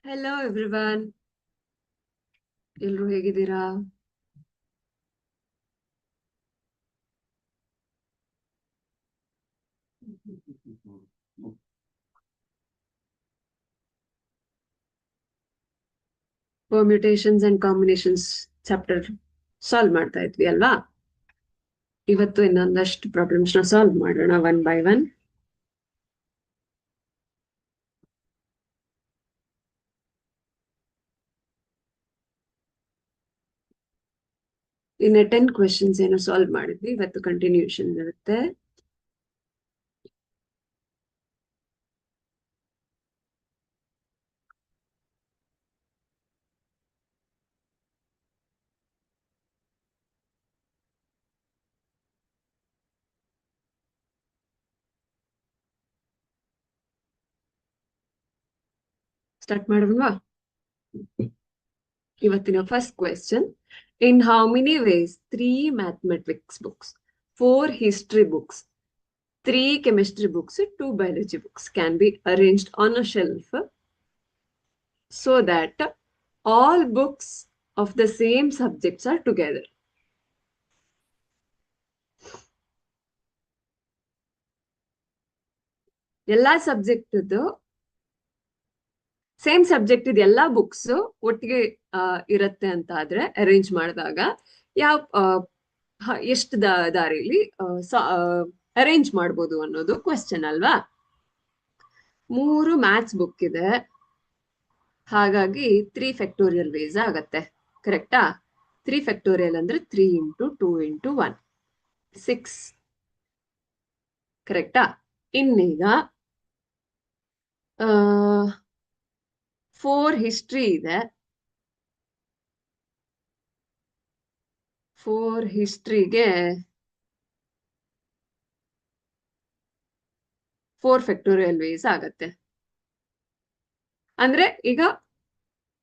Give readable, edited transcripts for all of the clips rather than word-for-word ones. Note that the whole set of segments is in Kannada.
ಹೆಲೋ ಎವ್ರಿವನ್, ಎಲ್ರು ಹೇಗಿದ್ದೀರಾ? ಪರ್ಮ್ಯುಟೇಷನ್ಸ್ ಅಂಡ್ ಕಾಂಬಿನೇಷನ್ಸ್ ಚಾಪ್ಟರ್ ಸಾಲ್ವ್ ಮಾಡ್ತಾ ಇದ್ವಿ ಅಲ್ವಾ? ಇವತ್ತು ಇನ್ನೊಂದಷ್ಟು ಪ್ರಾಬ್ಲಮ್ಸ್ ನ ಸಾಲ್ವ್ ಮಾಡೋಣ ಒನ್ ಬೈ ಒನ್. ಇನ್ನು 10 ಕ್ವೆಶನ್ಸ್ ಏನೋ ಸಾಲ್ವ್ ಮಾಡಿದ್ವಿ, ಇವತ್ತು ಕಂಟಿನ್ಯೂಷನ್ ಇರುತ್ತೆ. ಸ್ಟಾರ್ಟ್ ಮಾಡೋಣವಾ? ಇವತ್ತಿನ first question: in how many ways 3 mathematics books, 4 history books, 3 chemistry books, 2 biology books can be arranged on a shelf so that all books of the same subjects are together? ಎಲ್ಲಾ ಸಬ್ಜೆಕ್ಟ್ ಸೇಮ್ ಸಬ್ಜೆಕ್ಟ್ ಇದು ಎಲ್ಲಾ ಬುಕ್ಸ್ ಒಟ್ಟಿಗೆ ಇರತ್ತೆ ಅಂತ ಆದ್ರೆ ಅರೇಂಜ್ ಮಾಡಿದಾಗ ಯಾವ ಎಷ್ಟು ದಾರಿಲಿ ಅರೇಂಜ್ ಮಾಡ್ಬೋದು ಅನ್ನೋದು ಕ್ವೆಶ್ಚನ್ ಅಲ್ವಾ? 3 ಮ್ಯಾಥ್ಸ್ ಬುಕ್ ಇದೆ, ಹಾಗಾಗಿ 3 ಫ್ಯಾಕ್ಟೋರಿಯಲ್ ವೇಸ್ ಆಗತ್ತೆ. ಕರೆಕ್ಟಾ? 3 ಫ್ಯಾಕ್ಟೋರಿಯಲ್ ಅಂದ್ರೆ 3 ಇಂಟು 2 ಇಂಟು 1 6. ಕರೆಕ್ಟಾ? ಇನ್ನೀಗ 4 ಹಿಸ್ಟ್ರಿ ಇದೆ. 4 ಹಿಸ್ಟ್ರಿಗೆ 4 ಫ್ಯಾಕ್ಟೋರಿಯಲ್ ವೇಸ್ ಆಗತ್ತೆ. ಅಂದ್ರೆ ಈಗ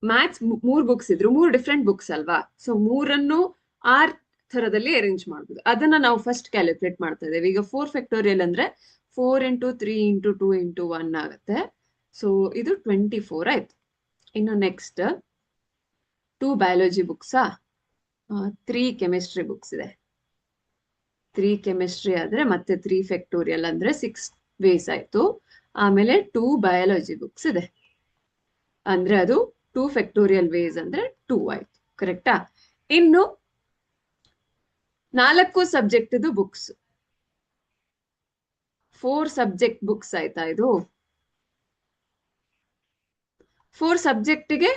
ಮ್ಯಾಥ್ಸ್ 3 ಬುಕ್ಸ್ ಇದ್ರು, 3 ಡಿಫ್ರೆಂಟ್ ಬುಕ್ಸ್ ಅಲ್ವಾ? ಸೊ 3 ಆರ್ ಥರದಲ್ಲಿ ಅರೇಂಜ್ ಮಾಡ್ಬೋದು. ಅದನ್ನ ನಾವು ಫಸ್ಟ್ ಕ್ಯಾಲ್ಕುಲೇಟ್ ಮಾಡ್ತಾ ಇದ್ದೇವೆ. ಈಗ 4 ಫ್ಯಾಕ್ಟೋರಿಯಲ್ ಅಂದ್ರೆ 4 ಇಂಟು 3 ಇಂಟು 2 ಇಂಟು 1 ಆಗುತ್ತೆ. ಸೊ ಇದು 24 ಆಯ್ತು. ಇನ್ನು ನೆಕ್ಸ್ಟ್ 2 ಬಯಾಲಜಿ ಬುಕ್ಸಾ, 3 ಕೆಮಿಸ್ಟ್ರಿ ಬುಕ್ಸ್ ಇದೆ. 3 ಕೆಮಿಸ್ಟ್ರಿ ಆದ್ರೆ ಮತ್ತೆ 3 ಫ್ಯಾಕ್ಟೋರಿಯಲ್ ಅಂದ್ರೆ 6 ವೇಸ್ ಆಯ್ತು. ಆಮೇಲೆ 2 ಬಯಾಲಜಿ ಬುಕ್ಸ್ ಇದೆ, ಅಂದ್ರೆ ಅದು 2 ಫ್ಯಾಕ್ಟೋರಿಯಲ್ ವೇಸ್ ಅಂದ್ರೆ 2 ಆಯ್ತು. ಕರೆಕ್ಟಾ? ಇನ್ನು 4 ಸಬ್ಜೆಕ್ಟ್ ಬುಕ್ಸ್, 4 ಸಬ್ಜೆಕ್ಟ್ ಬುಕ್ಸ್ ಆಯ್ತಾ ಇದು? 4 ಸಬ್ಜೆಕ್ಟ್ಗೆ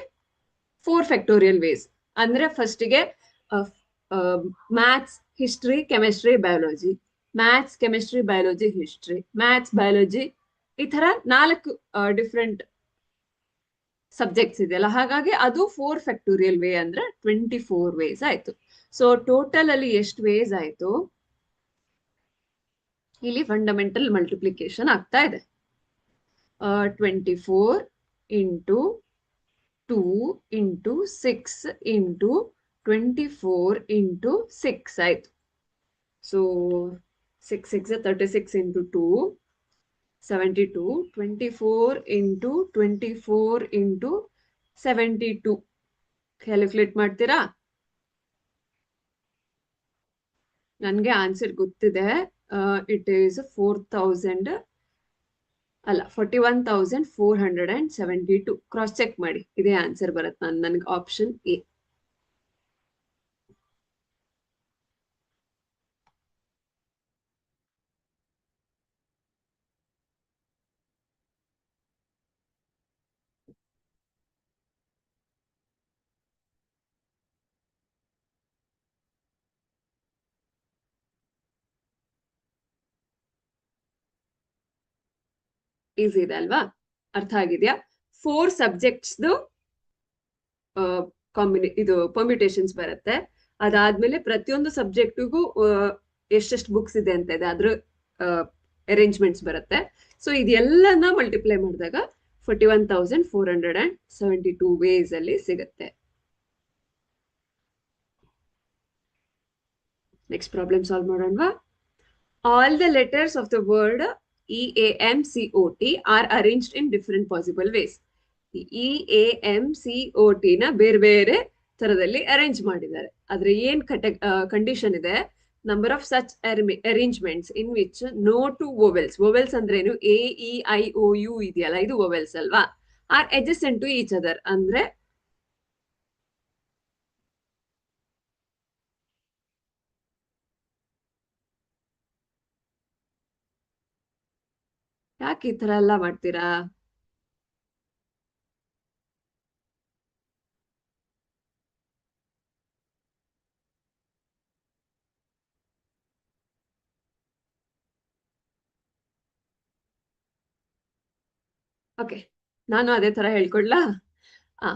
4 ಫ್ಯಾಕ್ಟೋರಿಯಲ್ ವೇಸ್ ಅಂದ್ರೆ ಫಸ್ಟ್ಗೆ maths, history, chemistry, biology, maths, chemistry, biology, history, maths, biology, ಈ ತರ 4 ಡಿಫ್ರೆಂಟ್ ಸಬ್ಜೆಕ್ಟ್ಸ್ ಇದೆಯಲ್ಲ, ಹಾಗಾಗಿ ಅದು 4 ಫ್ಯಾಕ್ಟೋರಿಯಲ್ ವೇ ಅಂದ್ರೆ 24 ವೇಸ್ ಆಯ್ತು. ಸೊ ಟೋಟಲ್ ಅಲ್ಲಿ ಎಷ್ಟು ವೇಸ್ ಆಯ್ತು? ಇಲ್ಲಿ ಫಂಡಮೆಂಟಲ್ ಮಲ್ಟಿಪ್ಲಿಕೇಶನ್ ಆಗ್ತಾ ಇದೆ. 24 ಇಂಟು 2 ಇಂಟು 6 ಇಂಟು 24 ಇಂಟು 6 ಆಯ್ತು. So 6 6 36 into 2 72, 24 into 24 into 72 calculate ಮಾಡ್ತೀರಾ? ನನ್ಗೆ ಆನ್ಸರ್ ಗೊತ್ತಿದೆ. ಇಟ್ ಈಸ್ 4000 ಅಲ್ಲ 41,472. ಕ್ರಾಸ್ ಚೆಕ್ ಮಾಡಿ, ಇದೇ ಆನ್ಸರ್ ಬರುತ್ತೆ. ನನ್ಗೆ ಆಪ್ಷನ್ ಎ. ಈಸಿ ಇದೆ ಅಲ್ವಾ? ಅರ್ಥ ಆಗಿದ್ಯಾ? 4 ಸಬ್ಜೆಕ್ಟ್ಸ್ ಇದು ಪರ್ಮ್ಯುಟೇಷನ್ಸ್ ಬರುತ್ತೆ. ಅದಾದ್ಮೇಲೆ ಪ್ರತಿಯೊಂದು ಸಬ್ಜೆಕ್ಟಿಗೂ ಎಷ್ಟೆಷ್ಟು ಬುಕ್ಸ್ ಇದೆ ಅಂತ ಇದೆ, ಅದ್ರ ಅರೇಂಜ್ಮೆಂಟ್ಸ್ ಬರುತ್ತೆ. ಸೊ ಇದೆಲ್ಲನ ಮಲ್ಟಿಪ್ಲೈ ಮಾಡಿದಾಗ 41,472 ವೇಸ್ ಅಲ್ಲಿ ಸಿಗುತ್ತೆ. ನೆಕ್ಸ್ಟ್ ಪ್ರಾಬ್ಲಮ್ ಸಾಲ್ವ್ ಮಾಡೋಣವಾ? All the letters of the word EAMCOT are arranged in different possible ways. E A M C O T ನ ಬೇರೆ ಬೇರೆ ತರದಲ್ಲಿ ಅರೇಂಜ್ ಮಾಡಿದ್ದಾರೆ. ಆದ್ರೆ ಏನ್ ಕಂಡೀಷನ್ ಇದೆ, number of such arrangements in which no two vowels, vowels ಅಂದ್ರೆ ಏನು, A E I O U ಇದೆಯಲ್ಲ, ಇದು ವೊವೆಲ್ಸ್ ಅಲ್ವಾ, are adjacent to each other. ಅಂದ್ರೆ ಯಾಕೆ ಈ ತರ ಎಲ್ಲ ಮಾಡ್ತೀರಾ? ಓಕೆ, ನಾನು ಅದೇ ತರ ಹೇಳ್ಕೊಡ್ಲಾ? ಆ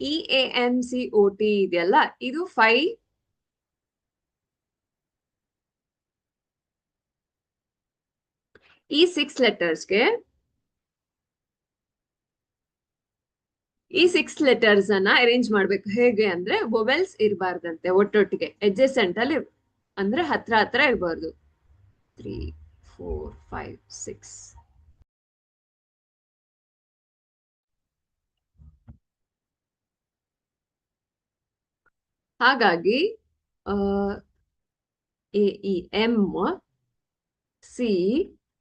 E A M C O T ಇದೆಯಲ್ಲ, ಇದು ಈ 6 ಲೆಟರ್ಸ್ಗೆ ಈ 6 ಲೆಟರ್ಸ್ ಅನ್ನ ಅರೇಂಜ್ ಮಾಡ್ಬೇಕು. ಹೇಗೆ ಅಂದ್ರೆ, ವೊವೆಲ್ಸ್ ಇರಬಾರ್ದಂತೆ ಒಟ್ಟೊಟ್ಟಿಗೆ, adjacent ಅಲ್ಲಿ, ಅಂದ್ರೆ ಹತ್ರ ಹತ್ರ ಇರಬಾರ್ದು. 3 4 5 6. ಹಾಗಾಗಿ A E M C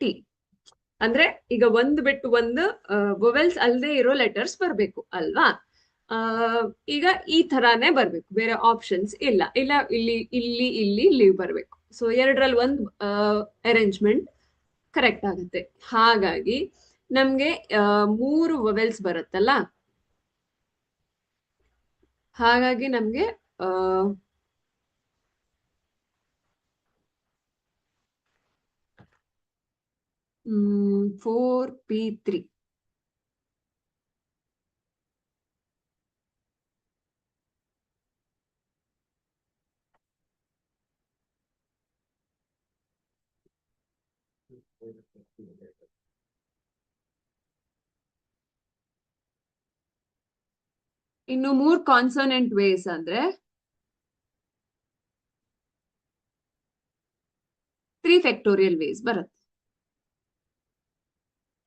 T ಅಂದ್ರೆ ಈಗ ಒಂದು ಬಿಟ್ಟು ಒಂದು ವೊವೆಲ್ಸ್ ಅಲ್ಲದೆ ಇರೋ ಲೆಟರ್ಸ್ ಬರ್ಬೇಕು ಅಲ್ವಾ? ಈಗ ಈ ತರಾನೇ ಬರ್ಬೇಕು, ಬೇರೆ ಆಪ್ಷನ್ಸ್ ಇಲ್ಲ. ಇಲ್ಲ ಇಲ್ಲಿ ಇಲ್ಲಿ ಇಲ್ಲಿ ಇಲ್ಲಿ ಬರ್ಬೇಕು. ಸೊ ಎರಡರಲ್ಲಿ ಒಂದು ಅರೇಂಜ್ಮೆಂಟ್ ಕರೆಕ್ಟ್ ಆಗುತ್ತೆ. ಹಾಗಾಗಿ ನಮ್ಗೆ 3 ವೊವೆಲ್ಸ್ ಬರುತ್ತಲ್ಲ, ಹಾಗಾಗಿ ನಮ್ಗೆ 4p3. ಇನ್ನು 3 ಕಾನ್ಸೋನೆಂಟ್ ವೇಸ್ ಅಂದ್ರೆ 3 ಫ್ಯಾಕ್ಟೋರಿಯಲ್ ವೇಸ್ ಬರುತ್ತೆ.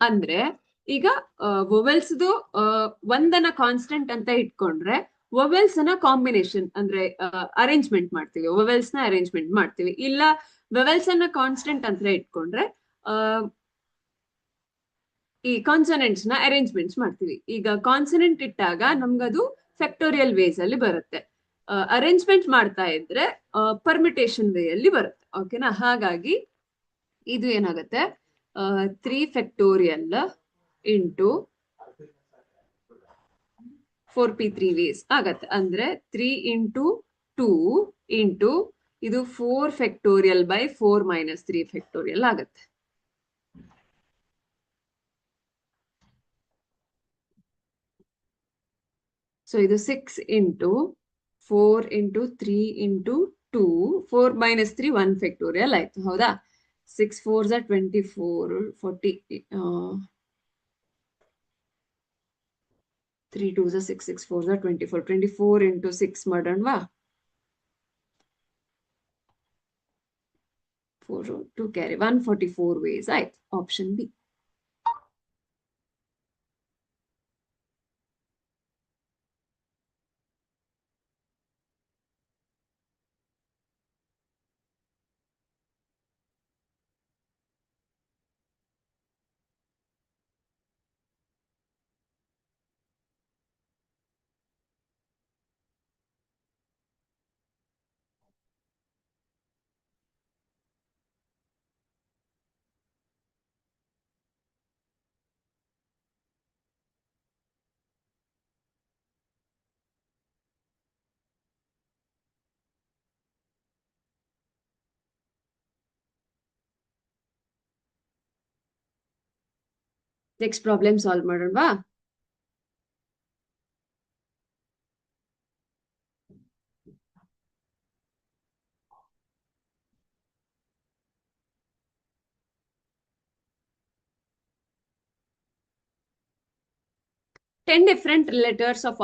ಅಂದ್ರೆ ಈಗ ವೊವೆಲ್ಸ್ದು ಒಂದನ್ನ ಕಾನ್ಸ್ಟೆಂಟ್ ಅಂತ ಇಟ್ಕೊಂಡ್ರೆ, ವೊವೆಲ್ಸ್ ನ ಕಾಂಬಿನೇಷನ್ ಅಂದ್ರೆ ಅರೇಂಜ್ಮೆಂಟ್ ಮಾಡ್ತೀವಿ, ವೊವೆಲ್ಸ್ ನ ಅರೇಂಜ್ಮೆಂಟ್ ಮಾಡ್ತೀವಿ. ಇಲ್ಲ ವೊವೆಲ್ಸ್ ಅನ್ನ ಕಾನ್ಸ್ಟೆಂಟ್ ಅಂತ ಇಟ್ಕೊಂಡ್ರೆ ಈ ಕಾನ್ಸನೆಂಟ್ಸ್ ನ ಅರೇಂಜ್ಮೆಂಟ್ಸ್ ಮಾಡ್ತೀವಿ. ಈಗ ಕಾನ್ಸನೆಂಟ್ ಇಟ್ಟಾಗ ನಮ್ಗದು ಫ್ಯಾಕ್ಟೋರಿಯಲ್ ವೇಸ್ ಅಲ್ಲಿ ಬರುತ್ತೆ. ಅರೇಂಜ್ಮೆಂಟ್ ಮಾಡ್ತಾ ಇದ್ರೆ ಪರ್ಮಿಟೇಷನ್ ವೇ ಅಲ್ಲಿ ಬರುತ್ತೆ. ಓಕೆನಾ? ಹಾಗಾಗಿ ಇದು ಏನಾಗುತ್ತೆ, 3 ಫ್ಯಾಕ್ಟೋರಿಯಲ್ ಇಂಟು 4p3 ವೇಸ್ ಆಗತ್ತೆ. ಅಂದ್ರೆ 3 ಇಂಟು 2 ಇಂಟು ಇದು 4 ಫ್ಯಾಕ್ಟೋರಿಯಲ್ ಬೈ 4 ಮೈನಸ್ 3 ಫ್ಯಾಕ್ಟೋರಿಯಲ್ ಆಗತ್ತೆ. ಸೊ ಇದು 6 into 4 into 3 into 2, 4 minus 3 1 factorial ಆಯ್ತು. ಹೌದಾ? 6 4 24 40, 3 2 6 6 4 24, 24 ಇಂಟು 6 ಮಾಡೋಣವಾ? 4 2 ಕ್ಯಾರಿ 144 ವೇಸ್ ಆಯ್ತು. Option B. Next problem solve ಮಾಡೋಣವಾ? Ten different letters of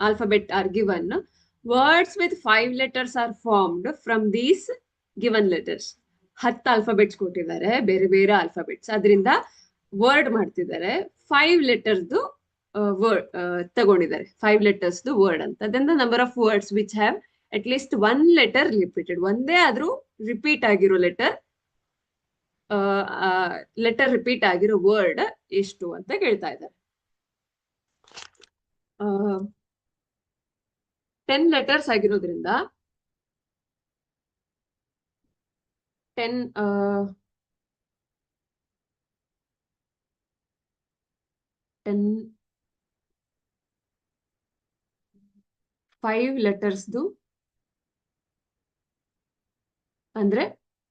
alphabet are given. Words with 5 letters are formed from these given letters. 10 alphabets ಕೊಟ್ಟಿದ್ದಾರೆ, ಬೇರೆ ಬೇರೆ ಆಲ್ಫಾಬೆಟ್ಸ್. ಅದರಿಂದ ವರ್ಡ್ ಮಾಡ್ತಿದ್ದಾರೆ, 5 ಲೆಟರ್ಸ್ದು ವರ್ಡ್ ತಗೊಂಡಿದ್ದಾರೆ, 5 ಲೆಟರ್ಸ್ದು ವರ್ಡ್ ಅಂತ. Then the number of words which have at least 1 letter repeated, ಒಂದೇ ಆದ್ರೂ ರಿಪೀಟ್ ಆಗಿರೋ ಲೆಟರ್ ರಿಪೀಟ್ ಆಗಿರೋ ವರ್ಡ್ ಎಷ್ಟು ಅಂತ ಕೇಳ್ತಾ ಇದ್ದಾರೆ. 10 ಲೆಟರ್ಸ್ ಆಗಿರೋದ್ರಿಂದ 10 5 ಲೆಟರ್ಸ್ದು ಅಂದ್ರೆ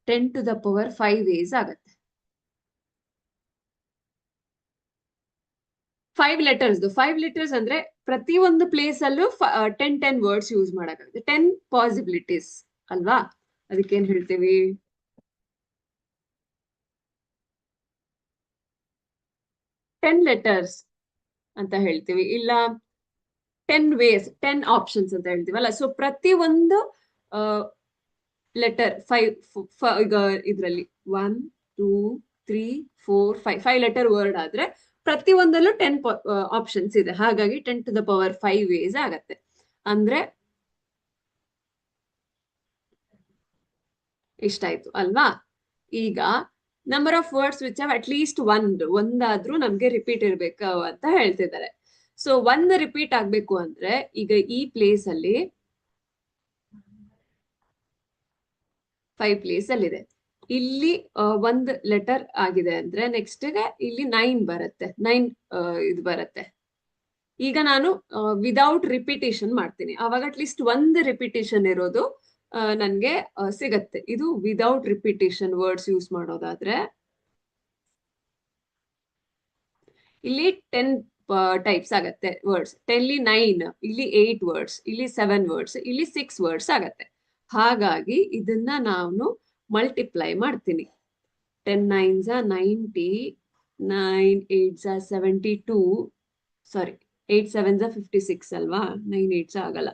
10 to the power 5 ways ಆಗತ್ತೆ. 5 ಲೆಟರ್ಸ್ ಅಂದ್ರೆ ಪ್ರತಿ ಒಂದು ಪ್ಲೇಸ್ ಅಲ್ಲೂ 10 ವರ್ಡ್ಸ್ ಯೂಸ್ ಮಾಡಕ್ಕಾಗುತ್ತೆ. 10 ಪಾಸಿಬಿಲಿಟೀಸ್ ಅಲ್ವಾ, ಅದಕ್ಕೇನ್ ಹೇಳ್ತೀವಿ, 10 ಲೆಟರ್ಸ್ ಅಂತ ಹೇಳ್ತೀವಿ, ಇಲ್ಲ 10 ways, 10 ಆಪ್ಷನ್ಸ್ ಅಂತ ಹೇಳ್ತೀವಲ್ಲ. ಸೊ ಪ್ರತಿ ಒಂದು ಲೆಟರ್ 5 ಈಗ ಇದ್ರಲ್ಲಿ 1 2 3 4 5 ಲೆಟರ್ ವರ್ಡ್ ಆದ್ರೆ ಪ್ರತಿ ಒಂದಲ್ಲೂ 10 ಆಪ್ಷನ್ಸ್ ಇದೆ. ಹಾಗಾಗಿ 10 to the power 5 ways ಆಗತ್ತೆ. ಅಂದ್ರೆ ಇಷ್ಟಾಯ್ತು ಅಲ್ವಾ. ಈಗ number of words which have at least ಒಂದಾದ್ರೂ ನಮ್ಗೆ ರಿಪೀಟ್ ಇರ್ಬೇಕು ಅಂತ ಹೇಳ್ತಿದ್ದಾರೆ. ಸೊ ಒಂದ್ ರಿಪೀಟ್ ಆಗ್ಬೇಕು ಅಂದ್ರೆ ಈಗ ಈ ಪ್ಲೇಸ್ ಅಲ್ಲಿ 5 ಪ್ಲೇಸ್ ಅಲ್ಲಿ ಇದೆ, ಇಲ್ಲಿ ಒಂದ್ ಲೆಟರ್ ಆಗಿದೆ ಅಂದ್ರೆ ನೆಕ್ಸ್ಟ್ ಇಲ್ಲಿ 9 ಬರುತ್ತೆ, 9 ಇದು ಬರುತ್ತೆ. ಈಗ ನಾನು ವಿದೌಟ್ ರಿಪಿಟೇಷನ್ ಮಾಡ್ತೀನಿ, ಅವಾಗ ಅಟ್ ಲೀಸ್ಟ್ ಒಂದ್ ರಿಪಿಟೇಷನ್ ಇರೋದು ನನ್ಗೆ ಸಿಗತ್ತೆ. ಇದು ವಿದೌಟ್ ರಿಪಿಟೇಷನ್ ವರ್ಡ್ಸ್ ಯೂಸ್ ಮಾಡೋದಾದ್ರೆ ಇಲ್ಲಿ 10 ಟೈಪ್ಸ್ ಆಗತ್ತೆ ವರ್ಡ್ಸ್. 10 9, ಇಲ್ಲಿ 8 ವರ್ಡ್ಸ್, ಇಲ್ಲಿ 7 ವರ್ಡ್ಸ್, ಇಲ್ಲಿ 6 ವರ್ಡ್ಸ್ ಆಗತ್ತೆ. ಹಾಗಾಗಿ ಇದನ್ನ ನಾನು ಮಲ್ಟಿಪ್ಲೈ ಮಾಡ್ತೀನಿ. 10 9s 90, 9 8s 72, ಸಾರಿ 8 7s 56 ಅಲ್ವಾ, 9 8s ಆಗಲ್ಲ.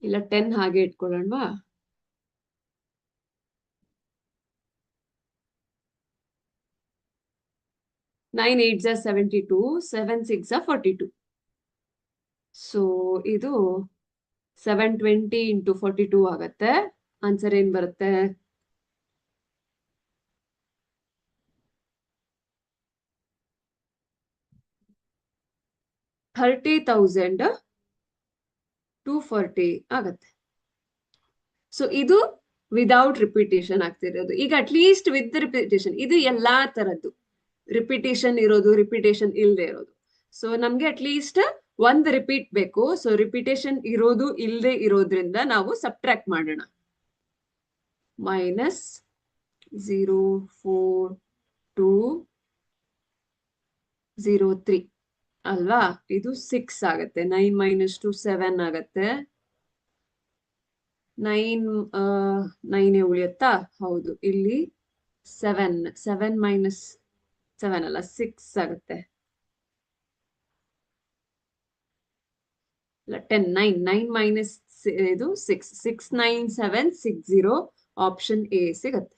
ಇಲ್ಲ 10 ಹಾಗೆ ಇಟ್ಕೊಳ್ಳೋಣವಾ. 9 8s 72, 7 6 42. ಸೊ ಇದು 720 into 42 ಆಗತ್ತೆ. ಆನ್ಸರ್ ಏನ್ ಬರುತ್ತೆ, 30,240 ಆಗತ್ತೆ. ಸೊ ಇದು ವಿದೌಟ್ ರಿಪಿಟೇಷನ್ ಆಗ್ತಿರೋದು. ಈಗ ಅಟ್ ಲೀಸ್ಟ್ ವಿತ್ ರಿಪಿಟೇಷನ್, ಇದು ಎಲ್ಲಾ ತರದ್ದು ರಿಪಿಟೇಷನ್ ಇರೋದು, ರಿಪಿಟೇಷನ್ ಇಲ್ಲದೆ ಇರೋದು. ಸೊ ನಮ್ಗೆ ಅಟ್ ಲೀಸ್ಟ್ ಒಂದ್ ರಿಪೀಟ್ ಬೇಕು. ಸೊ ರಿಪಿಟೇಷನ್ ಇರೋದು ಇಲ್ಲದೆ ಇರೋದ್ರಿಂದ ನಾವು ಸಬ್ಟ್ರಾಕ್ಟ್ ಮಾಡೋಣ. -0.4203 ಅಲ್ವಾ, ಇದು 6 ಆಗತ್ತೆ. 9 - 2 7 ಆಗತ್ತೆ. 9 ಉಳಿಯತ್ತಾ, ಹೌದು. ಇಲ್ಲಿ 7 7 ಅಲ್ಲ 6 ಆಗುತ್ತೆ. 10 9 ಇದು 6 69760 ಆಪ್ಷನ್ ಎ ಸಿಗತ್ತೆ.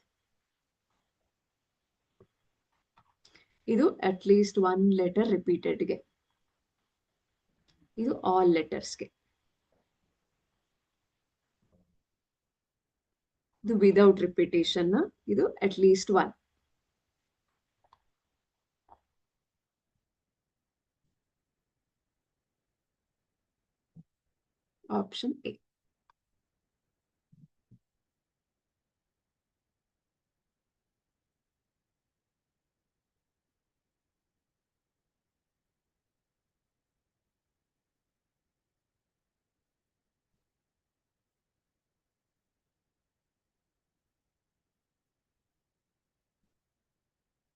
ಇದು ಅಟ್ ಲೀಸ್ಟ್ 1 ಲೆಟರ್ ರಿಪೀಟೆಡ್ಗೆ, ಇದು ಆಲ್ ಲೆಟರ್ಸ್ಗೆ. ಇದು ವಿದೌಟ್ ರಿಪಿಟೇಷನ್, ಇದು at least 1. Option A.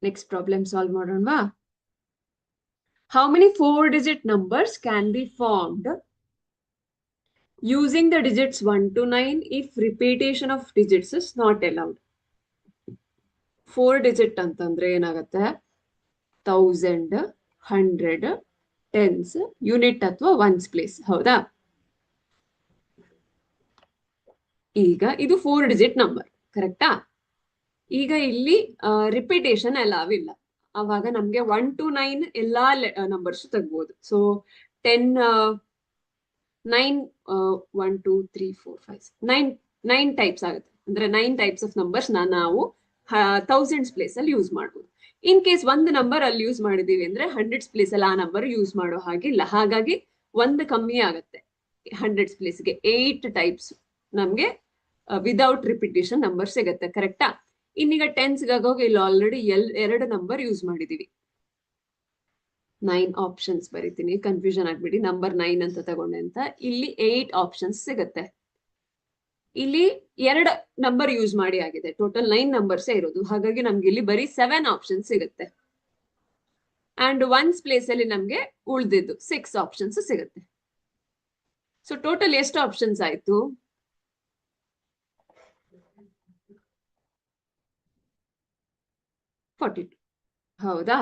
Next problem solve ಮಾಡೋಣವಾ. How many 4-digit numbers can be formed using the digits 1 to 9 if repetition of digits is not allowed? 4 digit ಅಂತಂದ್ರೆ ಏನಾಗುತ್ತೆ, 1000, 100, tens, ಯೂನಿಟ್ ಅಥವಾ ಒನ್ಸ್ ಪ್ಲೇಸ್, ಹೌದಾ? ಈಗ ಇದು 4 ಡಿಜಿಟ್ ನಂಬರ್, ಕರೆಕ್ಟಾ? ಈಗ ಇಲ್ಲಿ ರಿಪಿಟೇಷನ್ ಅಲಾವ್ ಇಲ್ಲ. ಅವಾಗ ನಮ್ಗೆ 1 to 9 ಎಲ್ಲಾ ನಂಬರ್ಸ್ ತೆಗ್ಬೋದು. ಸೊ 10 9 1 2 3 4 5 9 ಟೈಪ್ಸ್ ಆಗುತ್ತೆ. ಅಂದ್ರೆ 9 ಟೈಪ್ಸ್ ಆಫ್ ನಂಬರ್ಸ್ ನಾವು ಥೌಸಂಡ್ಸ್ ಪ್ಲೇಸ್ ಅಲ್ಲಿ ಯೂಸ್ ಮಾಡ್ಬೋದು. ಇನ್ ಕೇಸ್ ಒಂದು ನಂಬರ್ ಅಲ್ಲಿ ಯೂಸ್ ಮಾಡಿದೀವಿ ಅಂದ್ರೆ ಹಂಡ್ರೆಡ್ಸ್ ಪ್ಲೇಸ್ ಅಲ್ಲಿ ಆ ನಂಬರ್ ಯೂಸ್ ಮಾಡೋ ಹಾಗಿಲ್ಲ. ಹಾಗಾಗಿ ಒಂದು ಕಮ್ಮಿ ಆಗುತ್ತೆ. ಹಂಡ್ರೆಡ್ಸ್ ಪ್ಲೇಸ್ಗೆ 8 ಟೈಪ್ಸ್ ನಮ್ಗೆ ವಿದೌಟ್ ರಿಪಿಟೇಷನ್ ನಂಬರ್ ಸಿಗುತ್ತೆ, ಕರೆಕ್ಟಾ? ಇನ್ನೀಗ ಟೆನ್ಸ್ಗಾಗೋಗಿ ಇಲ್ಲಿ ಆಲ್ರೆಡಿ 2 ನಂಬರ್ ಯೂಸ್ ಮಾಡಿದೀವಿ. 9 ಆಪ್ಷನ್ಸ್ ಬರೀತೀನಿ, ಕನ್ಫ್ಯೂಷನ್ ಆಗ್ಬಿಡಿ. ನಂಬರ್ 9 ಅಂತ ತಗೊಂಡೆ ಅಂತ. ಇಲ್ಲಿ 8 ಆಪ್ಷನ್ಸ್ ಸಿಗುತ್ತೆ. ಇಲ್ಲಿ 2 ನಂಬರ್ ಯೂಸ್ ಮಾಡಿ ಆಗಿದೆ. ಟೋಟಲ್ 9 ನಂಬರ್ಸ್ ಇರೋದು. ಹಾಗಾಗಿ ನಮ್ಗೆ ಇಲ್ಲಿ ಬರೀ 7 ಆಪ್ಷನ್ಸ್ ಸಿಗುತ್ತೆ. ಅಂಡ್ ಒನ್ಸ್ ಪ್ಲೇಸ್ ಅಲ್ಲಿ ನಮ್ಗೆ ಉಳ್ದಿದ್ದು 6 ಆಪ್ಷನ್ಸ್ ಸಿಗುತ್ತೆ. ಸೊ ಟೋಟಲ್ ಎಷ್ಟು ಆಪ್ಷನ್ಸ್ ಆಯ್ತು? 42. ಹೌದಾ?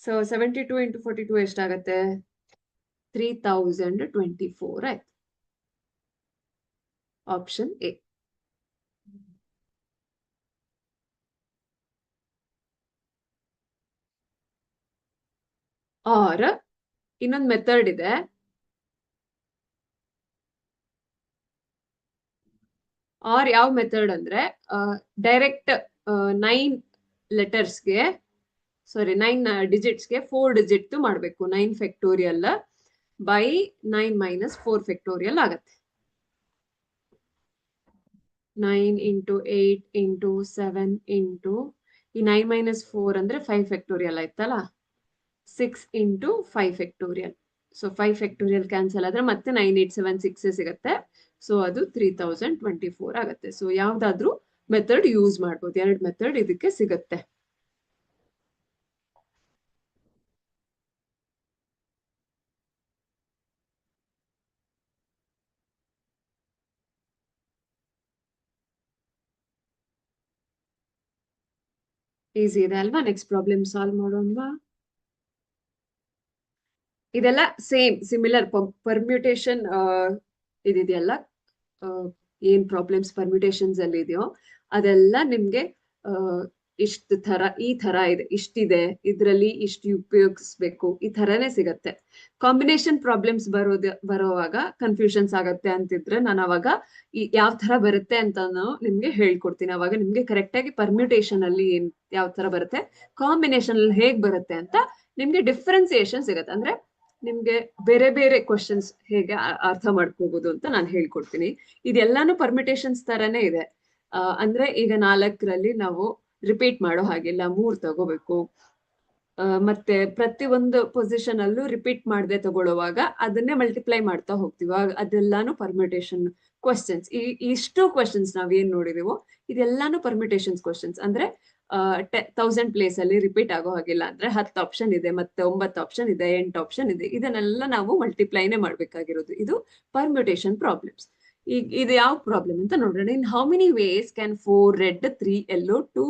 ಸೊ 72 into 42 ಎಷ್ಟಾಗತ್ತೆ? 3024 ಆಯ್ತು. Option A. ಆರ್ ಇನ್ನೊಂದು ಮೆಥಡ್ ಇದೆ. ಆರ್ ಯಾವ ಮೆಥಡ್ ಅಂದ್ರೆ ಡೈರೆಕ್ಟ್ 9 ಲೆಟರ್ಸ್ಗೆ, ಸಾರಿ 9 ಡಿಜಿಟ್ಸ್ಗೆ 4 ಡಿಜಿಟ್ ಮಾಡಬೇಕು. 9 ಫ್ಯಾಕ್ಟೋರಿಯಲ್ ಬೈ 9 minus 4 ಫ್ಯಾಕ್ಟೋರಿಯಲ್ ಆಗತ್ತೆ. 9 into 8 into 7 into ಈ 9 minus 4 ಅಂದ್ರೆ 5 ಫ್ಯಾಕ್ಟೋರಿಯಲ್ ಆಯ್ತಲ್ಲ. 6 into 5 factorial. So 5 factorial cancel ಆದ್ರೆ ಮತ್ತೆ 9 8 7 6 ಸಿಗುತ್ತೆ. ಸೊ ಅದು 3024 ಆಗುತ್ತೆ. ಸೊ ಯಾವ್ದಾದ್ರು ಮೆಥಡ್ ಯೂಸ್ ಮಾಡ್ಬೋದು. 2 ಮೆಥಡ್ ಇದಕ್ಕೆ ಸಿಗುತ್ತೆ. ಈಸಿ ಇದೆ ಅಲ್ವಾ? ನೆಕ್ಸ್ಟ್ ಪ್ರಾಬ್ಲಮ್ ಸಾಲ್ವ್ ಮಾಡೋಣವಾ? ಇದೆಲ್ಲ ಸೇಮ್ ಸಿಮಿಲರ್ ಪರ್ಮ್ಯೂಟೇಷನ್ ಇದೆಯಲ್ಲ, ಏನ್ ಪ್ರಾಬ್ಲಮ್ಸ್ ಪರ್ಮ್ಯೂಟೇಷನ್ಸ್ ಅಲ್ಲಿ ಇದೆಯೋ ಅದೆಲ್ಲ ನಿಮ್ಗೆ ಇಷ್ಟು ತರ ಈ ತರ ಇದೆ, ಇಷ್ಟಿದೆ, ಇದ್ರಲ್ಲಿ ಇಷ್ಟು ಉಪಯೋಗಿಸ್ಬೇಕು, ಈ ತರನೇ ಸಿಗತ್ತೆ. ಕಾಂಬಿನೇಷನ್ ಪ್ರಾಬ್ಲಮ್ಸ್ ಬರೋವಾಗ ಕನ್ಫ್ಯೂಷನ್ಸ್ ಆಗತ್ತೆ ಅಂತಿದ್ರೆ ನಾನು ಅವಾಗ ಯಾವ ತರ ಬರುತ್ತೆ ಅಂತ ನಿಮ್ಗೆ ಹೇಳ್ಕೊಡ್ತೀನಿ. ಅವಾಗ ನಿಮ್ಗೆ ಕರೆಕ್ಟ್ ಆಗಿ ಪರ್ಮ್ಯೂಟೇಷನ್ ಅಲ್ಲಿ ಯಾವ ತರ ಬರುತ್ತೆ, ಕಾಂಬಿನೇಷನ್ ಅಲ್ಲಿ ಹೇಗ್ ಬರುತ್ತೆ ಅಂತ ನಿಮ್ಗೆ ಡಿಫ್ರೆನ್ಸಿಯೇಷನ್ ಸಿಗತ್ತೆ. ಅಂದ್ರೆ ನಿಮ್ಗೆ ಬೇರೆ ಬೇರೆ ಕ್ವಶನ್ಸ್ ಹೇಗೆ ಅರ್ಥ ಮಾಡ್ಕೋಬಹುದು ಅಂತ ನಾನು ಹೇಳ್ಕೊಡ್ತೀನಿ. ಇದೆಲ್ಲಾನು ಪರ್ಮಿಟೇಷನ್ಸ್ ತರನೇ ಇದೆ. ಅಂದ್ರೆ ಈಗ 4ರಲ್ಲಿ ನಾವು ರಿಪೀಟ್ ಮಾಡೋ ಹಾಗಿಲ್ಲ, 3 ತಗೋಬೇಕು. ಮತ್ತೆ ಪ್ರತಿ ಒಂದು ಪೊಸಿಷನ್ ಅಲ್ಲೂ ರಿಪೀಟ್ ಮಾಡದೆ ತಗೊಳ್ಳುವಾಗ ಅದನ್ನೇ ಮಲ್ಟಿಪ್ಲೈ ಮಾಡ್ತಾ ಹೋಗ್ತೀವಿ. ಅದೆಲ್ಲಾನು ಪರ್ಮಿಟೇಷನ್ ಕ್ವಶನ್ಸ್. ಇಷ್ಟು ಕ್ವಶನ್ಸ್ ನಾವೇನ್ ನೋಡಿದೀವೋ ಇದೆಲ್ಲಾನು ಪರ್ಮಿಟೇಷನ್ಸ್ ಕ್ವಶನ್ಸ್. ಅಂದ್ರೆ 1000 ಪ್ಲೇಸ್ ಅಲ್ಲಿ ರಿಪೀಟ್ ಆಗೋ ಹಾಗಿಲ್ಲ ಅಂದ್ರೆ 10 ಆಪ್ಷನ್ ಇದೆ, ಮತ್ತೆ 9 ಆಪ್ಷನ್ ಇದೆ, 8 ಆಪ್ಷನ್ ಇದೆ. ಇದನ್ನೆಲ್ಲ ನಾವು ಮಲ್ಟಿಪ್ಲೈನೇ ಮಾಡ್ಬೇಕಾಗಿರೋದು. ಇದು ಪರ್ಮ್ಯೂಟೇಷನ್ ಪ್ರಾಬ್ಲಮ್ಸ್. ಈಗ ಇದು ಯಾವ ಪ್ರಾಬ್ಲಮ್ ಅಂತ ನೋಡೋಣ. In how many ways can 4 red 3 yellow 2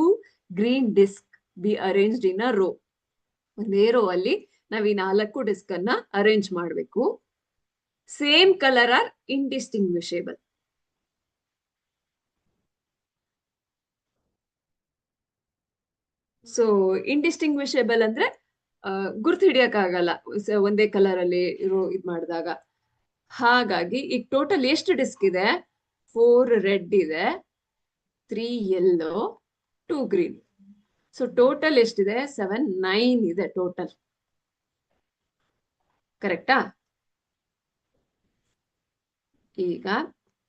green disc be arranged in a row? ಒಂದೇ ರೋ ಅಲ್ಲಿ ನಾವ್ ಈ 4 ಡಿಸ್ಕ್ ಅನ್ನ ಅರೇಂಜ್ ಮಾಡ್ಬೇಕು. Same colour are indistinguishable. So indistinguishable ಅಂದ್ರೆ ಗುರ್ತು ಹಿಡಿಯಕ್ಕಾಗಲ್ಲ ಒಂದೇ ಕಲರ್ ಅಲ್ಲಿ ಇರೋ ಇದ್ ಮಾಡಿದಾಗ. ಹಾಗಾಗಿ ಈಗ ಟೋಟಲ್ ಎಷ್ಟು ಡಿಸ್ಕ್ ಇದೆ? 4 ರೆಡ್ ಇದೆ, 3 ಯೆಲ್ಲೋ, 2 ಗ್ರೀನ್. ಸೊ ಟೋಟಲ್ ಎಷ್ಟಿದೆ? 7 9 ಇದೆ ಟೋಟಲ್, ಕರೆಕ್ಟಾ? ಈಗ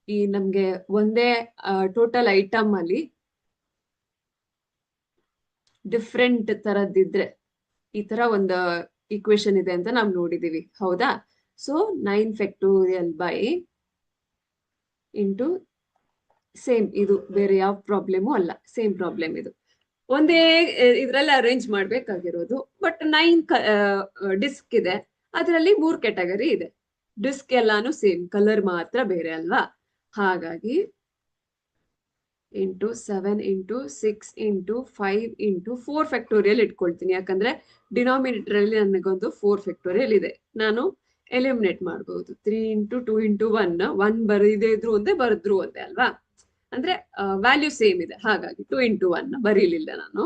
ಈ ನಮ್ಗೆ ಒಂದೇ ಟೋಟಲ್ ಐಟಮ್ ಅಲ್ಲಿ ಡಿಫ್ರೆಂಟ್ ತರದಿದ್ರೆ ಈ ತರ ಒಂದು ಇಕ್ವೇಶನ್ ಇದೆ ಅಂತ ನಾವು ನೋಡಿದೀವಿ, ಹೌದಾ? So 9 factorial by into same, ಇದು ಬೇರೆ ಯಾವ ಪ್ರಾಬ್ಲಮು ಅಲ್ಲ, ಸೇಮ್ ಪ್ರಾಬ್ಲಮ್ ಇದು. ಒಂದೇ ಇದ್ರಲ್ಲಿ ಅರೇಂಜ್ ಮಾಡ್ಬೇಕಾಗಿರೋದು. ಬಟ್ 9 ಡಿಸ್ಕ್ ಇದೆ, ಅದರಲ್ಲಿ 3 ಕ್ಯಾಟಗರಿ ಇದೆ. ಡಿಸ್ಕ್ ಎಲ್ಲಾನು ಸೇಮ್, ಕಲರ್ ಮಾತ್ರ ಬೇರೆ ಅಲ್ವಾ? ಹಾಗಾಗಿ into 7 into 6 into 5 into 4 factorial ಇಟ್ಕೊಳ್ತೀನಿ. ಯಾಕಂದ್ರೆ ಡಿನಾಮಿನೇಟರ್ ಅಲ್ಲಿ ನನಗೊಂದು 4 ಫ್ಯಾಕ್ಟೋರಿಯಲ್ ಇದೆ. ನಾನು ಎಲಿಮಿನೇಟ್ ಮಾಡಬಹುದು. 3 ಇಂಟು 2 ಇಂಟು 1 ಬರೀದೇ ಇದ್ರು ಒಂದೇ, ಬರೆದ್ರು ಒಂದೇ ಅಲ್ವಾ? ಅಂದ್ರೆ ವ್ಯಾಲ್ಯೂ ಸೇಮ್ ಇದೆ, ಹಾಗಾಗಿ 2 ಇಂಟು 1 ಬರೀಲಿಲ್ಲ ನಾನು.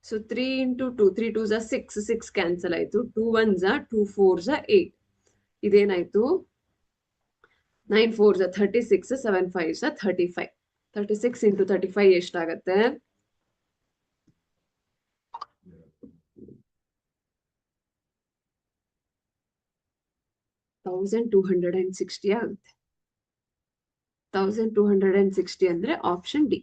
ಸೊ 3 ಇಂಟು 2, 3 2s 6, 6 ಕ್ಯಾನ್ಸಲ್ ಆಯ್ತು. 2 1s 2 4s 8. ಇದೇನಾಯ್ತು? 9 4s 36, 7 5s 35. 36 into 35 ಎಷ್ಟಾಗತ್ತೆ? 1260 ಆಗುತ್ತೆ. 1260 ಅಂದ್ರೆ option D.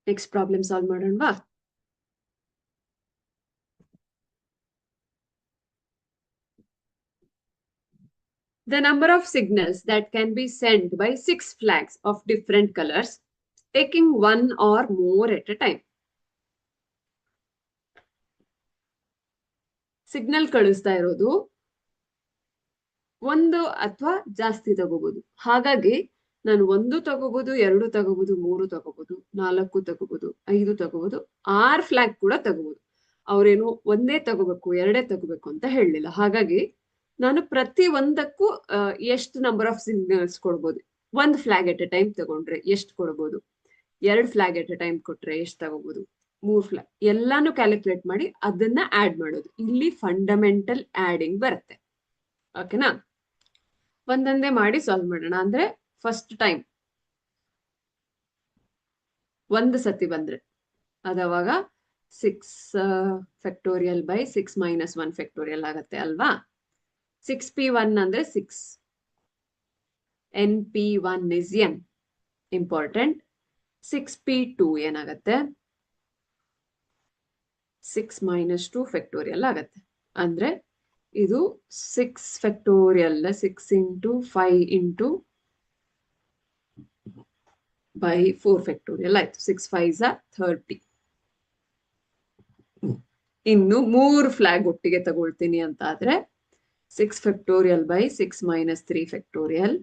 Next problem solve ಮಾಡೋಣವಾ? The number of signals that can be sent by 6 flags of different colors, taking one or more at a time. Signal ಕಳಿಸ್ತಾ ಇರೋದು ಒಂದು ಅಥವಾ ಜಾಸ್ತಿ ತಗೋಬಹುದು. ಹಾಗಾಗಿ ನಾನು 1 ತಗೋಬಹುದು, 2 ತಗೋಬಹುದು, 3 ತಗೋಬಹುದು, 4 ತಗೋಬಹುದು, 5 ತಗೋಬಹುದು, 6 ಫ್ಲಾಗ್ ಕೂಡ ತಗೋಬಹುದು. ಅವ್ರೇನು ಒಂದೇ ತಗೋಬೇಕು, 2 ತಗೋಬೇಕು ಅಂತ ಹೇಳಲಿಲ್ಲ. ಹಾಗಾಗಿ ನಾನು ಪ್ರತಿ ಒಂದಕ್ಕೂ ಎಷ್ಟು ನಂಬರ್ ಆಫ್ ಸಿಗ್ನಲ್ಸ್ ಕೊಡ್ಬೋದು. 1 ಫ್ಲಾಗ್ ಎಟ್ ಎ ಟೈಮ್ ತಗೊಂಡ್ರೆ ಎಷ್ಟು ಕೊಡ್ಬೋದು, 2 ಫ್ಲಾಗ್ ಎಟ್ ಎ ಟೈಮ್ ಕೊಟ್ರೆ ಎಷ್ಟು ತಗೋಬಹುದು, 3 ಫ್ಲಾಗ್, ಎಲ್ಲಾನು ಕ್ಯಾಲ್ಕುಲೇಟ್ ಮಾಡಿ ಅದನ್ನ ಆಡ್ ಮಾಡೋದು. ಇಲ್ಲಿ ಫಂಡಮೆಂಟಲ್ ಆಡಿಂಗ್ ಬರುತ್ತೆ. ಓಕೆನಾ? ಒಂದೊಂದೇ ಮಾಡಿ ಸಾಲ್ವ್ ಮಾಡೋಣ. ಅಂದ್ರೆ ಫಸ್ಟ್ ಟೈಮ್ ಒಂದು ಸತಿ ಬಂದ್ರೆ ಅದವಾಗ 6 ಫ್ಯಾಕ್ಟೋರಿಯಲ್ ಬೈ 6 ಮೈನಸ್ 1 ಫ್ಯಾಕ್ಟೋರಿಯಲ್ ಆಗತ್ತೆ ಅಲ್ವಾ? 6p1 ಅಂದ್ರೆ 6, np1 is n, important. 6p2 ಏನಾಗತ್ತೆ? 6 ಮೈನಸ್ 2 ಫ್ಯಾಕ್ಟೋರಿಯಲ್ ಆಗತ್ತೆ. ಅಂದ್ರೆ ಇದು 6 factorial 6 into 5 into by 4 factorial ಆಯ್ತು. 6 5s 30. ಇನ್ನು 3 ಫ್ಲಾಗ್ ಒಟ್ಟಿಗೆ ತಗೊಳ್ತೀನಿ ಅಂತ ಆದ್ರೆ 6 ಫ್ಯಾಕ್ಟೋರಿಯಲ್ ಬೈ 6 ಮೈನಸ್ 3 ಫ್ಯಾಕ್ಟೋರಿಯಲ್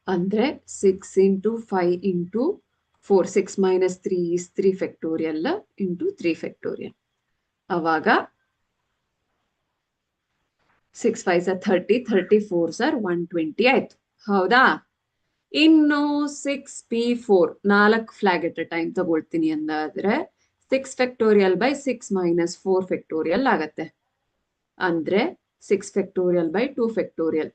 ಅಂದ್ರೆ 6 into 5 into 4, 6 minus 3 is 3 factorial into 3 factorial. ಅವಾಗ 6 5s 30, 34s 120 ಆಯ್ತು. ಹೌದಾ? ಇನ್ನು 6p4 4 ಫ್ಲಾಗ್ ಎಟ್ ಅ ಟೈಮ್ ತಗೊಳ್ತೀನಿ ಅಂದಾದ್ರೆ 6 ಫ್ಯಾಕ್ಟೋರಿಯಲ್ ಬೈ 6 ಮೈನಸ್ 4 ಫ್ಯಾಕ್ಟೋರಿಯಲ್ ಆಗತ್ತೆ. ಅಂದ್ರೆ 6 factorial by 2 factorial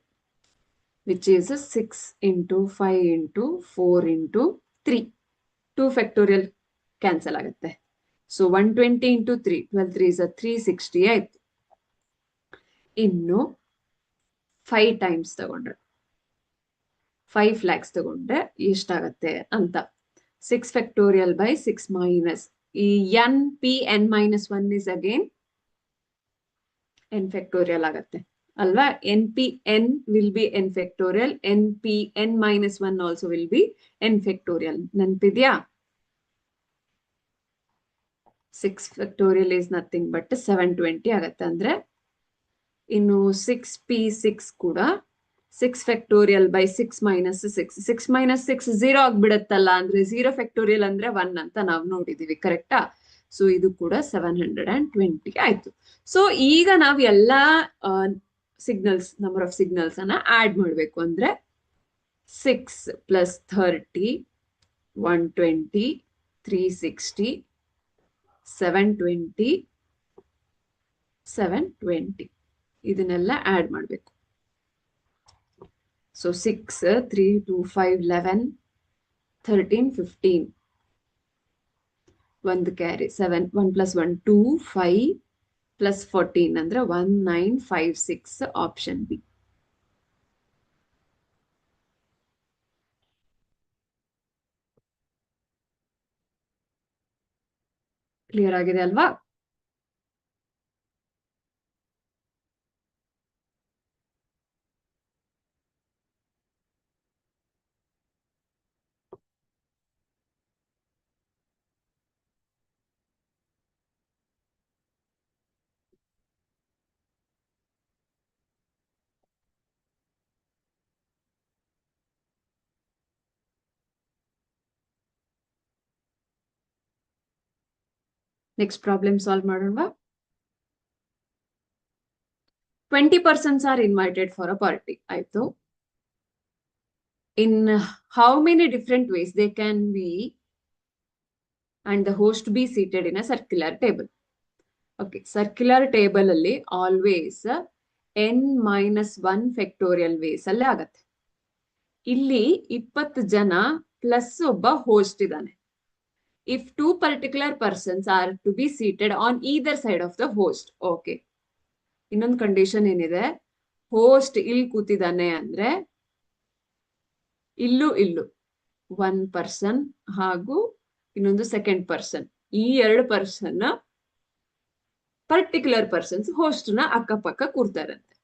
which is 6 into 5 into 4 into 3. 2 factorial cancel ಆಗುತ್ತೆ. ಸೊ 120 into 3, 12 3 is 360 ಆಯ್ತು. ಇನ್ನು 5 ಟೈಮ್ಸ್ ತಗೊಂಡ್ರೆ 5 ಫ್ಲಾಗ್ಸ್ ತಗೊಂಡ್ರೆ ಎಷ್ಟಾಗತ್ತೆ ಅಂತ 6 ಫ್ಯಾಕ್ಟೋರಿಯಲ್ ಬೈ 6 ಮೈನಸ್ ಈ n minus 1 is again n factorial ಆಗತ್ತೆ ಅಲ್ವಾ? n will be n factorial, n minus 1 also will be n factorial. ನೆನಪಿದ್ಯಾ? 6 ಫ್ಯಾಕ್ಟೋರಿಯಲ್ is nothing but 720 ಆಗತ್ತೆ. ಅಂದ್ರೆ ಇನ್ನು 6p6 ಕೂಡ 6 ಫ್ಯಾಕ್ಟೋರಿಯಲ್ ಬೈ 6 ಮೈನಸ್ 6, 6 ಮೈನಸ್ 6 0 ಆಗ್ಬಿಡತ್ತಲ್ಲ. ಅಂದ್ರೆ 0 ಫ್ಯಾಕ್ಟೋರಿಯಲ್ ಅಂದ್ರೆ 1 ಅಂತ ನಾವು ನೋಡಿದೀವಿ, ಕರೆಕ್ಟಾ? ಸೊ ಇದು ಕೂಡ 720 ಆಯ್ತು. ಸೊ ಈಗ ನಾವು ಎಲ್ಲಾ ಸಿಗ್ನಲ್ಸ್, ನಂಬರ್ ಆಫ್ ಸಿಗ್ನಲ್ಸ್ ಅನ್ನ ಆಡ್ ಮಾಡ್ಬೇಕು. ಅಂದ್ರೆ 6 ಪ್ಲಸ್ 30 120 360 720 720 ಇದನ್ನೆಲ್ಲ ಆಡ್ ಮಾಡ್ಬೇಕು. ಸೊ 6 3 2 5 11 13 15 ಒಂದು ಕ್ಯಾರಿ 7 1 + 1 2 5 + 14 ಅಂದ್ರೆ 1956 ಆಪ್ಷನ್ ಬಿ. ಕ್ಲಿಯರ್ ಆಗಿದೆ ಅಲ್ವಾ? ನೆಕ್ಸ್ಟ್ ಪ್ರಾಬ್ಲಮ್ ಸಾಲ್ವ್ ಮಾಡೋಣ. 20 persons are invited for a party. ಆಯ್ತು. In how many different ways they can be and the host be seated in a circular table? Okay, circular table ಅಲ್ಲಿ always n-1 factorial ways ಅಲ್ಲಿ ಆಗತ್ತೆ. ಇಲ್ಲಿ 20 ಜನ ಪ್ಲಸ್ ಒಬ್ಬ ಹೋಸ್ಟ್ ಇದ್ದಾನೆ. If two particular persons are to be seated on either side of the host. Okay. ಇನ್ನೊಂದು ಕಂಡೀಷನ್ ಏನಿದೆ, ಹೋಸ್ಟ್ ಇಲ್ಲಿ ಕೂತಿದ್ದಾನೆ ಅಂದ್ರೆ ಇಲ್ಲೂ 1 ಪರ್ಸನ್ ಹಾಗೂ ಇನ್ನೊಂದು ಸೆಕೆಂಡ್ ಪರ್ಸನ್, ಈ 2 ಪರ್ಸನ್ ಪರ್ಟಿಕ್ಯುಲರ್ ಪರ್ಸನ್ಸ್ ಹೋಸ್ಟ್ ನ ಅಕ್ಕಪಕ್ಕ ಕೂರ್ತಾರಂತೆ.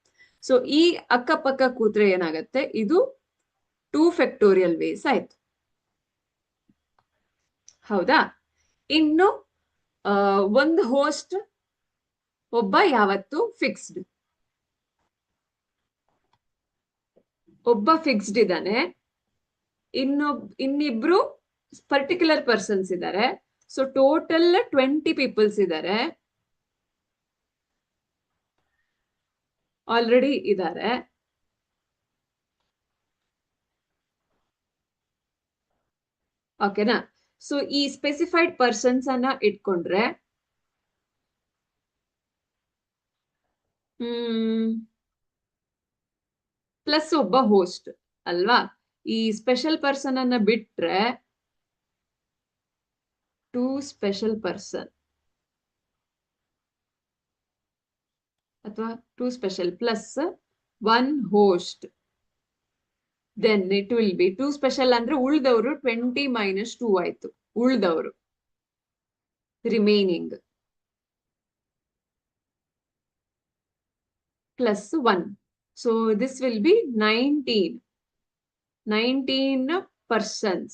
ಸೊ ಈ ಅಕ್ಕಪಕ್ಕ ಕೂತ್ರೆ ಏನಾಗತ್ತೆ, ಇದು 2 ಫ್ಯಾಕ್ಟೋರಿಯಲ್ ವೇಸ್ ಆಯ್ತು. ಹೌದಾ? ಇನ್ನು ಒಂದು ಹೋಸ್ಟ್ ಒಬ್ಬ ಯಾವತ್ತು ಫಿಕ್ಸ್ಡ್, ಒಬ್ಬ ಫಿಕ್ಸ್ಡ್ ಇದ್ದಾನೆ, ಇನ್ನಿಬ್ರು ಪರ್ಟಿಕ್ಯುಲರ್ ಪರ್ಸನ್ಸ್ ಇದ್ದಾರೆ. ಸೊ ಟೋಟಲ್ 20 ಪೀಪಲ್ಸ್ ಇದ್ದಾರೆ, ಆಲ್ರೆಡಿ ಇದ್ದಾರೆ. ಓಕೆನಾ? ಸೊ ಈ ಸ್ಪೆಸಿಫೈಡ್ ಪರ್ಸನ್ಸ್ ಅನ್ನ ಇಟ್ಕೊಂಡ್ರೆ ಪ್ಲಸ್ ಒಬ್ಬ ಹೋಸ್ಟ್ ಅಲ್ವಾ? ಈ ಸ್ಪೆಷಲ್ ಪರ್ಸನ್ ಅನ್ನ ಬಿಟ್ರೆ 2 ಸ್ಪೆಷಲ್ ಪರ್ಸನ್ ಅಥವಾ 2 special plus 1 host, then it will be 2 special ಅಂದ್ರೆ ಉಳ್ದವರು 20 - 2 ಆಯ್ತು. ಉಳ್ದವರು remaining plus 1. So this will be 19 persons.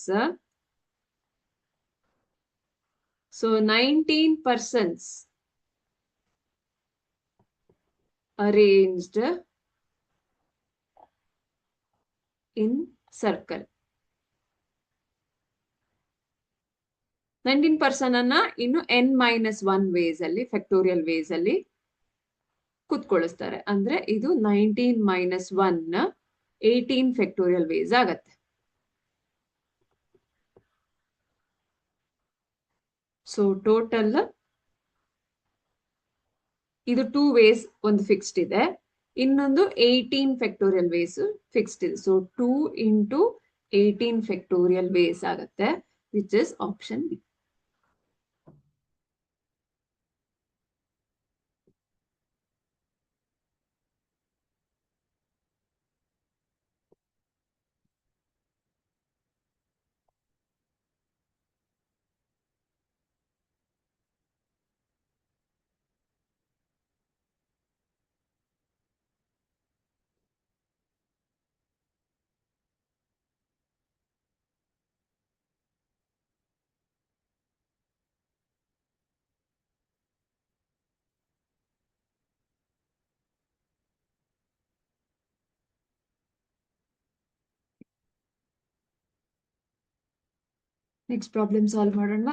So 19 persons arranged in circle. 19 person ಅನ್ನ ಇನ್ನು n-1 ವೇಸ್ ಅಲ್ಲಿ, ಫ್ಯಾಕ್ಟೋರಿಯಲ್ ವೇಸ್ ಅಲ್ಲಿ ಕುತ್ಕೊಳಿಸ್ತಾರೆ. ಅಂದ್ರೆ ಇದು 19 - 1 18 ಫ್ಯಾಕ್ಟೋರಿಯಲ್ ವೇಸ್ ಆಗತ್ತೆ. ಸೊ ಟೋಟಲ್ ಇದು 2 ವೇಸ್ ಒಂದು ಫಿಕ್ಸ್ಡ್ ಇದೆ, ಇನ್ನೊಂದು 18 ಫ್ಯಾಕ್ಟೋರಿಯಲ್ ವೇಸ್ ಫಿಕ್ಸ್ಡ್ ಇದೆ. ಸೊ 2 × 18 ಫ್ಯಾಕ್ಟೋರಿಯಲ್ ವೇಸ್ ಆಗತ್ತೆ, which is option B. Next problem solve ಮಾಡೋಣ.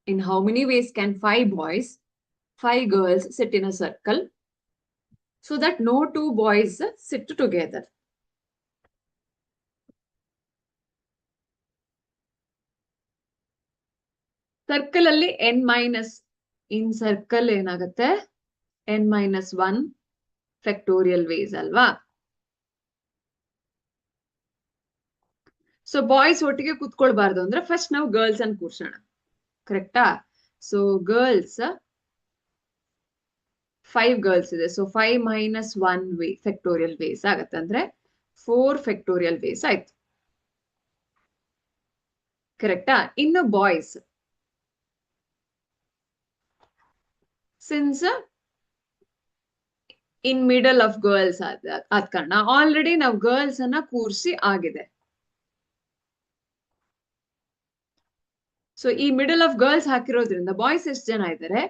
In how many ways can 5 boys, 5 girls sit in a circle so that no 2 boys sit together? Circle ಅಲ್ಲಿ n- ಇನ್ ಸರ್ಕಲ್ ಏನಾಗುತ್ತೆ, n-1 ಫ್ಯಾಕ್ಟೋರಿಯಲ್ ವೇಸ್ ಅಲ್ವಾ. ಸೊ ಬಾಯ್ಸ್ ಒಟ್ಟಿಗೆ ಕೂತ್ಕೊಳ್ಬಾರ್ದು ಅಂದ್ರೆ ಫಸ್ಟ್ ನಾವು ಗರ್ಲ್ಸ್ ಅನ್ನು ಕೂರ್ಸೋಣ, ಕರೆಕ್ಟಾ. ಸೊ ಗರ್ಲ್ಸ್ 5 ಗರ್ಲ್ಸ್ ಇದೆ. ಸೊ 5 - 1 ವೇ ಫ್ಯಾಕ್ಟೋರಿಯಲ್ ವೇಸ್ ಆಗತ್ತೆ, ಅಂದ್ರೆ 4 ಫ್ಯಾಕ್ಟೋರಿಯಲ್ ವೇಸ್ ಆಯ್ತು, ಕರೆಕ್ಟಾ. ಇನ್ನು boys, since in middle of girls ಆದ ಕಾರಣ ಆಲ್ರೆಡಿ ನಾವು ಗರ್ಲ್ಸ್ ಅನ್ನ ಕೂರ್ಸಿ ಆಗಿದೆ. ಸೊ ಈ ಮಿಡಲ್ ಆಫ್ ಗರ್ಲ್ಸ್ ಹಾಕಿರೋದ್ರಿಂದ ಬಾಯ್ಸ್ ಎಷ್ಟು ಜನ ಇದ್ದಾರೆ,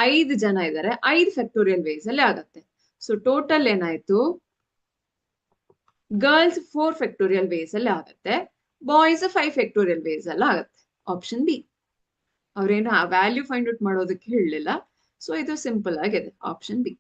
5 ಜನ ಇದ್ದಾರೆ. 5 ಫ್ಯಾಕ್ಟೋರಿಯಲ್ ವೇಸ್ ಅಲ್ಲಿ ಆಗತ್ತೆ. ಸೊ ಟೋಟಲ್ ಏನಾಯ್ತು, ಗರ್ಲ್ಸ್ 4 ಫ್ಯಾಕ್ಟೋರಿಯಲ್ ವೇಸ್ ಅಲ್ಲಿ ಆಗತ್ತೆ, ಬಾಯ್ಸ್ 5 ಫ್ಯಾಕ್ಟೋರಿಯಲ್ ವೇಸ್ ಅಲ್ಲಿ ಆಗತ್ತೆ. Option B. ಅವ್ರೇನು ಆ ವ್ಯಾಲ್ಯೂ ಫೈಂಡ್ ಔಟ್ ಮಾಡೋದಕ್ಕೆ ಹೇಳಲಿಲ್ಲ. ಸೊ ಇದು ಸಿಂಪಲ್ ಆಗಿದೆ, option B.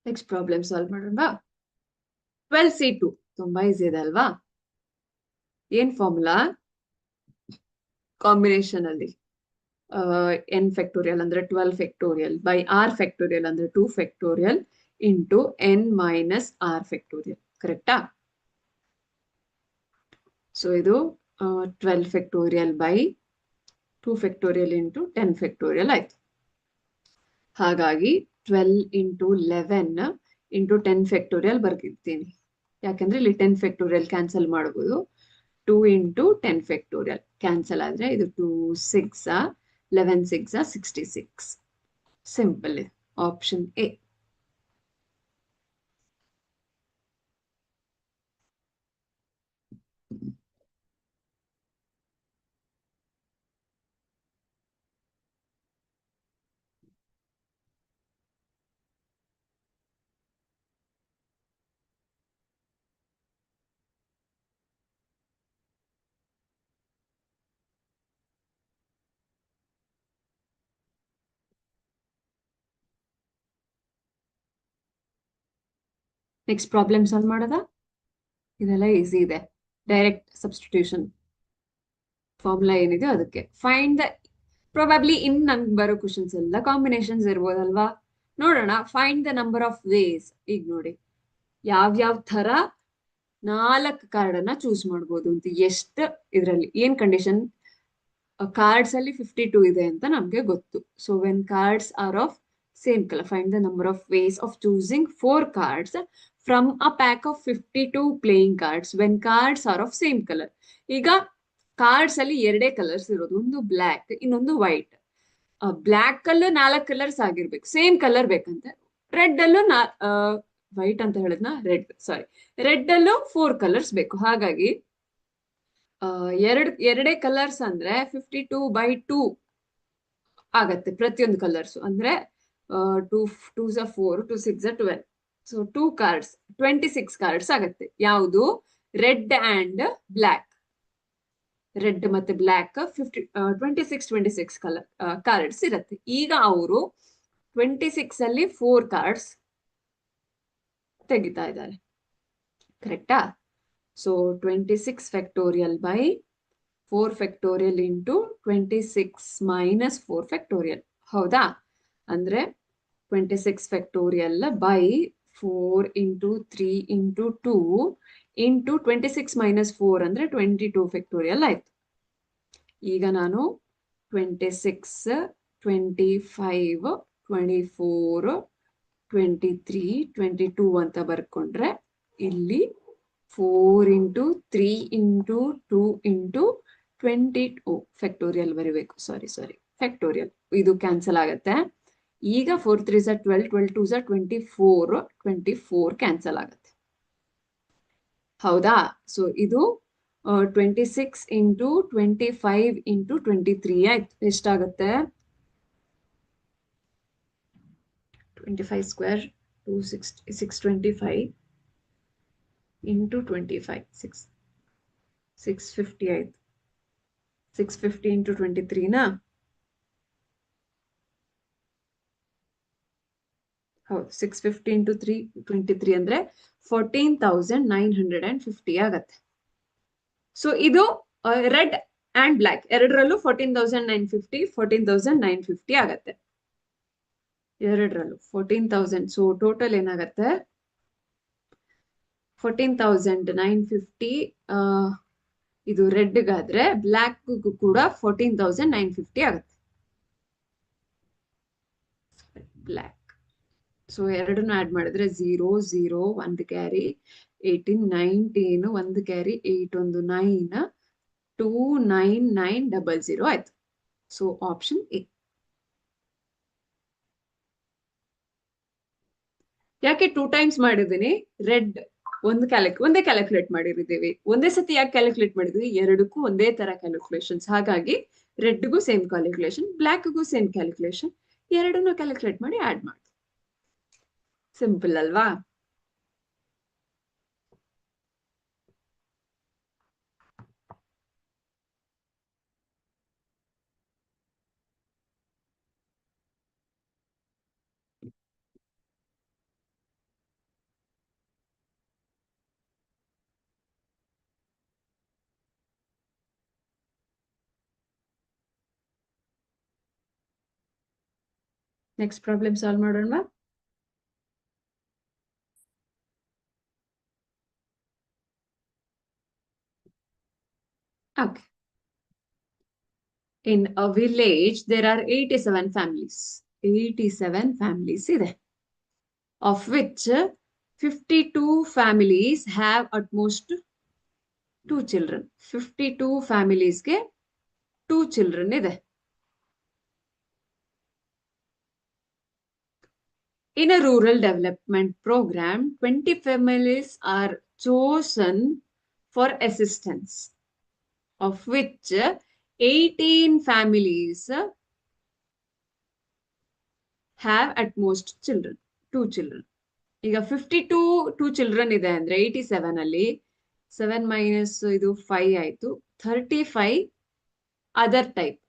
Next problem solve ಮಾಡೋಣ. 12C2 ತುಂಬಾ ಈಸಿ ಇದೆ ಅಲ್ವಾ. ಏನ್ ಫಾರ್ಮುಲಾ, ಕಾಂಬಿನೇಷನ್ ಅಲ್ಲಿ n ಫ್ಯಾಕ್ಟೋರಿಯಲ್ ಅಂದ್ರೆ 12 ಫ್ಯಾಕ್ಟೋರಿಯಲ್ ಬೈ r ಫ್ಯಾಕ್ಟೋರಿಯಲ್ ಅಂದ್ರೆ 2 factorial into n - r factorial, ಕರೆಕ್ಟಾ. ಸೊ ಇದು 12 factorial by 2 factorial into 10 factorial ಆಯ್ತು. ಹಾಗಾಗಿ 12 ಇಂಟು 11 ಇಂಟು 10 ಫ್ಯಾಕ್ಟೋರಿಯಲ್ ಬರ್ಗಿರ್ತೀನಿ, ಯಾಕಂದ್ರೆ ಇಲ್ಲಿ 10 ಫ್ಯಾಕ್ಟೋರಿಯಲ್ ಕ್ಯಾನ್ಸಲ್ ಮಾಡಬಹುದು. 2 ಇಂಟು 10 ಫ್ಯಾಕ್ಟೋರಿಯಲ್ ಕ್ಯಾನ್ಸಲ್ ಆದ್ರೆ ಇದು 2 6 11 6 66. ಸಿಂಪಲ್ ಇದೆ, option A. Next problem solve ಮಾಡೋದಾ. ಇದೆಲ್ಲ ಈಸಿ ಇದೆ, ಡೈರೆಕ್ಟ್ ಸಬ್ಸ್ಟಿಟ್ಯೂಷನ್ ಫಾರ್ಮುಲಾ ಏನಿದೆ ಅದಕ್ಕೆ. ಫೈಂಡ್ ದ, ಪ್ರೊಬಬ್ಲಿ ಇನ್ ನಂಗೆ ಬರೋ ಕ್ವಶನ್ಸ್ ಎಲ್ಲ ಕಾಂಬಿನೇಷನ್ಸ್ ಇರ್ಬೋದಲ್ವಾ. ನೋಡೋಣ. Find the number of ways. ಈಗ ನೋಡಿ ಯಾವ್ಯಾವ ತರ 4 ಕಾರ್ಡ್ ಅನ್ನ ಚೂಸ್ ಮಾಡ್ಬೋದು ಅಂತ. ಎಷ್ಟು ಇದ್ರಲ್ಲಿ ಏನ್ ಕಂಡೀಷನ್, ಕಾರ್ಡ್ಸ್ ಅಲ್ಲಿ 52 ಇದೆ ಅಂತ ನಮ್ಗೆ ಗೊತ್ತು. So when cards are of same colour, find the number of ways of choosing 4 cards from a pack of 52 playing cards when cards are of same colour. ಈಗ ಕಾರ್ಡ್ಸ್ ಅಲ್ಲಿ 2 ಕಲರ್ಸ್ ಇರೋದು, ಒಂದು ಬ್ಲ್ಯಾಕ್ ಇನ್ನೊಂದು ವೈಟ್. ಬ್ಲ್ಯಾಕ್ ಅಲ್ಲೂ 4 ಕಲರ್ಸ್ ಆಗಿರ್ಬೇಕು, ಸೇಮ್ ಕಲರ್ ಬೇಕಂತೆ. ರೆಡ್ ಅಲ್ಲೂ ವೈಟ್ ಅಂತ ಹೇಳಿದ್ನ, ರೆಡ್ ಅಲ್ಲೂ 4 ಕಲರ್ಸ್ ಬೇಕು. ಹಾಗಾಗಿ ಎರಡೇ ಕಲರ್ಸ್ ಅಂದ್ರೆ 52/2 ಆಗತ್ತೆ ಪ್ರತಿಯೊಂದು ಕಲರ್ಸ್. ಅಂದ್ರೆ 2 2s 4 2 6 12. ಸೊ 2 ಕಾರ್ಡ್ಸ್ 26 ಕಾರ್ಡ್ಸ್ ಆಗತ್ತೆ. ಯಾವುದು, ರೆಡ್ ಅಂಡ್ ಬ್ಲ್ಯಾಕ್. ರೆಡ್ ಮತ್ತೆ ಬ್ಲ್ಯಾಕ್ 26 ಕಲರ್ ಕಾರ್ಡ್ಸ್ ಇರತ್ತೆ. ಈಗ ಅವರು 26 ಅಲ್ಲಿ 4 ಕಾರ್ಡ್ಸ್ ತೆಗಿತಾ ಇದ್ದಾರೆ, ಕರೆಕ್ಟಾ. So 26 factorial by 4 factorial into 26 - 4 factorial, ಹೌದಾ. ಅಂದ್ರೆ 26 factorial by 4 into 3 into 2 into 26 - 4 ಅಂದ್ರೆ 22 ಫ್ಯಾಕ್ಟೋರಿಯಲ್ ಆಯ್ತು. ಈಗ ನಾನು 26 25 24 23 22 ಅಂತ ಬರ್ಕೊಂಡ್ರೆ ಇಲ್ಲಿ 4 ಇಂಟು 3 ಇಂಟು 2 ಇಂಟು 22 ಫ್ಯಾಕ್ಟೋರಿಯಲ್ ಬರೀಬೇಕು. ಸಾರಿ ಫ್ಯಾಕ್ಟೋರಿಯಲ್, ಇದು ಕ್ಯಾನ್ಸಲ್ ಆಗತ್ತೆ. ಈಗ 4 3s 12 12 2s 24 24 ಕ್ಯಾನ್ಸಲ್ ಆಗತ್ತೆ, ಹೌದಾ. ಸೊ ಇದು 26 ಇಂಟು 25 ಇಂಟು 23 ಆಯ್ತು. ಎಷ್ಟಾಗತ್ತೆ, 25 ಸ್ಕ್ವೇರ್ 625 into 25, 650 ಆಯ್ತು. 650 into 23 ನಾ? ಹೌದು, 650 into 23 ಅಂದ್ರೆ 14,950 ಆಗತ್ತೆ. ಸೊ ಇದು ರೆಡ್ ಅಂಡ್ ಬ್ಲಾಕ್ ಎರಡರಲ್ಲೂ 14,950 14,950 ಆಗತ್ತೆ. ಎರಡರಲ್ಲೂ 14,000. ಸೊ ಟೋಟಲ್ ಏನಾಗತ್ತೆ? 14,950 ಇದು ರೆಡ್ಗಾದ್ರೆ ಬ್ಲ್ಯಾಕ್ಗೂ ಕೂಡ 14,950 ಆಗುತ್ತೆ. ಬ್ಲ್ಯಾಕ್. ಸೊ ಎರಡನ್ನು ಆಡ್ ಮಾಡಿದ್ರೆ 0 0 1 ಕ್ಯಾರಿ 18 19 1 ಕ್ಯಾರಿ 8 1 9 29900 ಆಯ್ತು. So option A. ಯಾಕೆ 2 ಟೈಮ್ಸ್ ಮಾಡಿದ್ದೀನಿ? ರೆಡ್ ಒಂದೇ ಕ್ಯಾಲ್ಕುಲೇಟ್ ಮಾಡಿರಿದ್ದೀವಿ. ಒಂದೇ ಸತಿ ಯಾಕೆ ಕ್ಯಾಲ್ಕುಲೇಟ್ ಮಾಡಿದ್ವಿ? ಎರಡಕ್ಕೂ ಒಂದೇ ತರ ಕ್ಯಾಲ್ಕುಲೇಷನ್ಸ್. ಹಾಗಾಗಿ ರೆಡ್ಗೂ ಸೇಮ್ ಕ್ಯಾಲ್ಕುಲೇಷನ್, ಬ್ಲ್ಯಾಕ್ಗೂ ಸೇಮ್ ಕ್ಯಾಲ್ಕುಲೇಷನ್. ಎರಡನ್ನೂ ಕ್ಯಾಲ್ಕುಲೇಟ್ ಮಾಡಿ ಆಡ್ ಮಾಡಿ. ಸಿಂಪಲ್ ಅಲ್ವಾ? ನೆಕ್ಸ್ಟ್ ಪ್ರಾಬ್ಲಮ್ ಸಾಲ್ವ್ ಮಾಡೋಣ. Okay. In a village, there are 87 families. 87 families ಇದೆ. Of which 52 families have at most 2 children. 52 families ಗೆ 2 children ಇದೆ. In a rural development program, 20 families are chosen for assistance, of which 18 families have at most children, 2 children. ಈಗ 52 2 children ಇದೆ ಅಂದ್ರೆ 87 ಅಲ್ಲಿ 7 ಮೈನಸ್ ಇದು 5 ಆಯ್ತು. 35 ಅದರ್ ಟೈಪ್.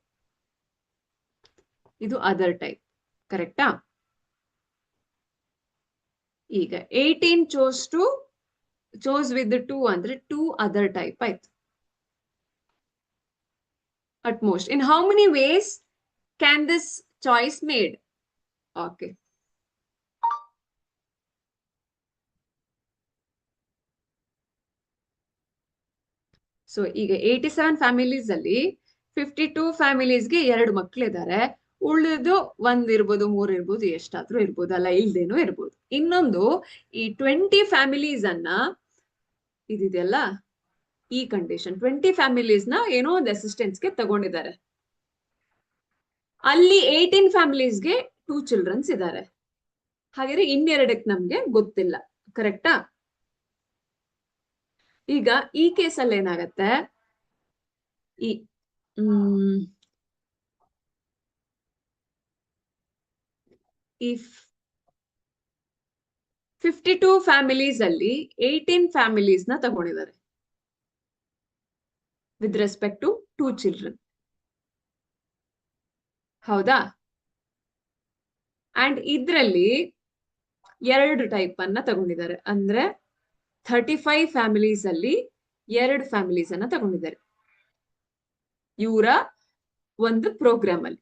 ಇದು ಅದರ್ ಟೈಪ್, ಕರೆಕ್ಟಾ? ಈಗ 18 chose with 2 ಅಂದ್ರೆ 2 ಅದರ್ ಟೈಪ್ ಆಯ್ತು. At most. In how many ways can this choice made? Okay. So ಈಗ 87 ಫ್ಯಾಮಿಲೀಸ್ ಅಲ್ಲಿ 52 ಫ್ಯಾಮಿಲೀಸ್ಗೆ 2 ಮಕ್ಕಳಿದ್ದಾರೆ. ಉಳಿದು 1 ಇರ್ಬೋದು, 3 ಇರ್ಬೋದು, ಎಷ್ಟಾದ್ರೂ ಇರ್ಬೋದು, ಅಲ್ಲ ಇಲ್ದೇನೂ ಇರ್ಬೋದು. ಇನ್ನೊಂದು ಈ 20 ಫ್ಯಾಮಿಲೀಸ್ ಅನ್ನ ಇದಿದೆಯಲ್ಲ ಈ ಕಂಡೀಷನ್, 20 ಫ್ಯಾಮಿಲೀಸ್ ನ ಏನೋ ಒಂದು ಅಸಿಸ್ಟೆನ್ಸ್ಗೆ ತಗೊಂಡಿದ್ದಾರೆ. ಅಲ್ಲಿ 18 ಫ್ಯಾಮಿಲೀಸ್ಗೆ 2 ಚಿಲ್ಡ್ರನ್ಸ್ ಇದ್ದಾರೆ. ಹಾಗಾದ್ರೆ ಇನ್ನೆರಡಕ್ಕೆ ನಮ್ಗೆ ಗೊತ್ತಿಲ್ಲ, ಕರೆಕ್ಟಾ? ಈಗ ಈ ಕೇಸಲ್ಲಿ ಏನಾಗತ್ತೆ? ಇಫ್ 52 ಫ್ಯಾಮಿಲೀಸ್ ಅಲ್ಲಿ 18 ಫ್ಯಾಮಿಲೀಸ್ ನ ತಗೊಂಡಿದ್ದಾರೆ ವಿತ್ ರೆಸ್ಪೆಕ್ಟ್ ಟು 2 ಚಿಲ್ಡ್ರನ್, ಹೌದಾ? ಅಂಡ್ ಇದ್ರಲ್ಲಿ 2 ಟೈಪ್ ಅನ್ನ ತಗೊಂಡಿದ್ದಾರೆ. ಅಂದ್ರೆ 35 ಫ್ಯಾಮಿಲೀಸ್ ಅಲ್ಲಿ 2 ಫ್ಯಾಮಿಲೀಸ್ ಅನ್ನ ತಗೊಂಡಿದ್ದಾರೆ ಇವರ ಒಂದು ಪ್ರೋಗ್ರಾಮ್ ಅಲ್ಲಿ.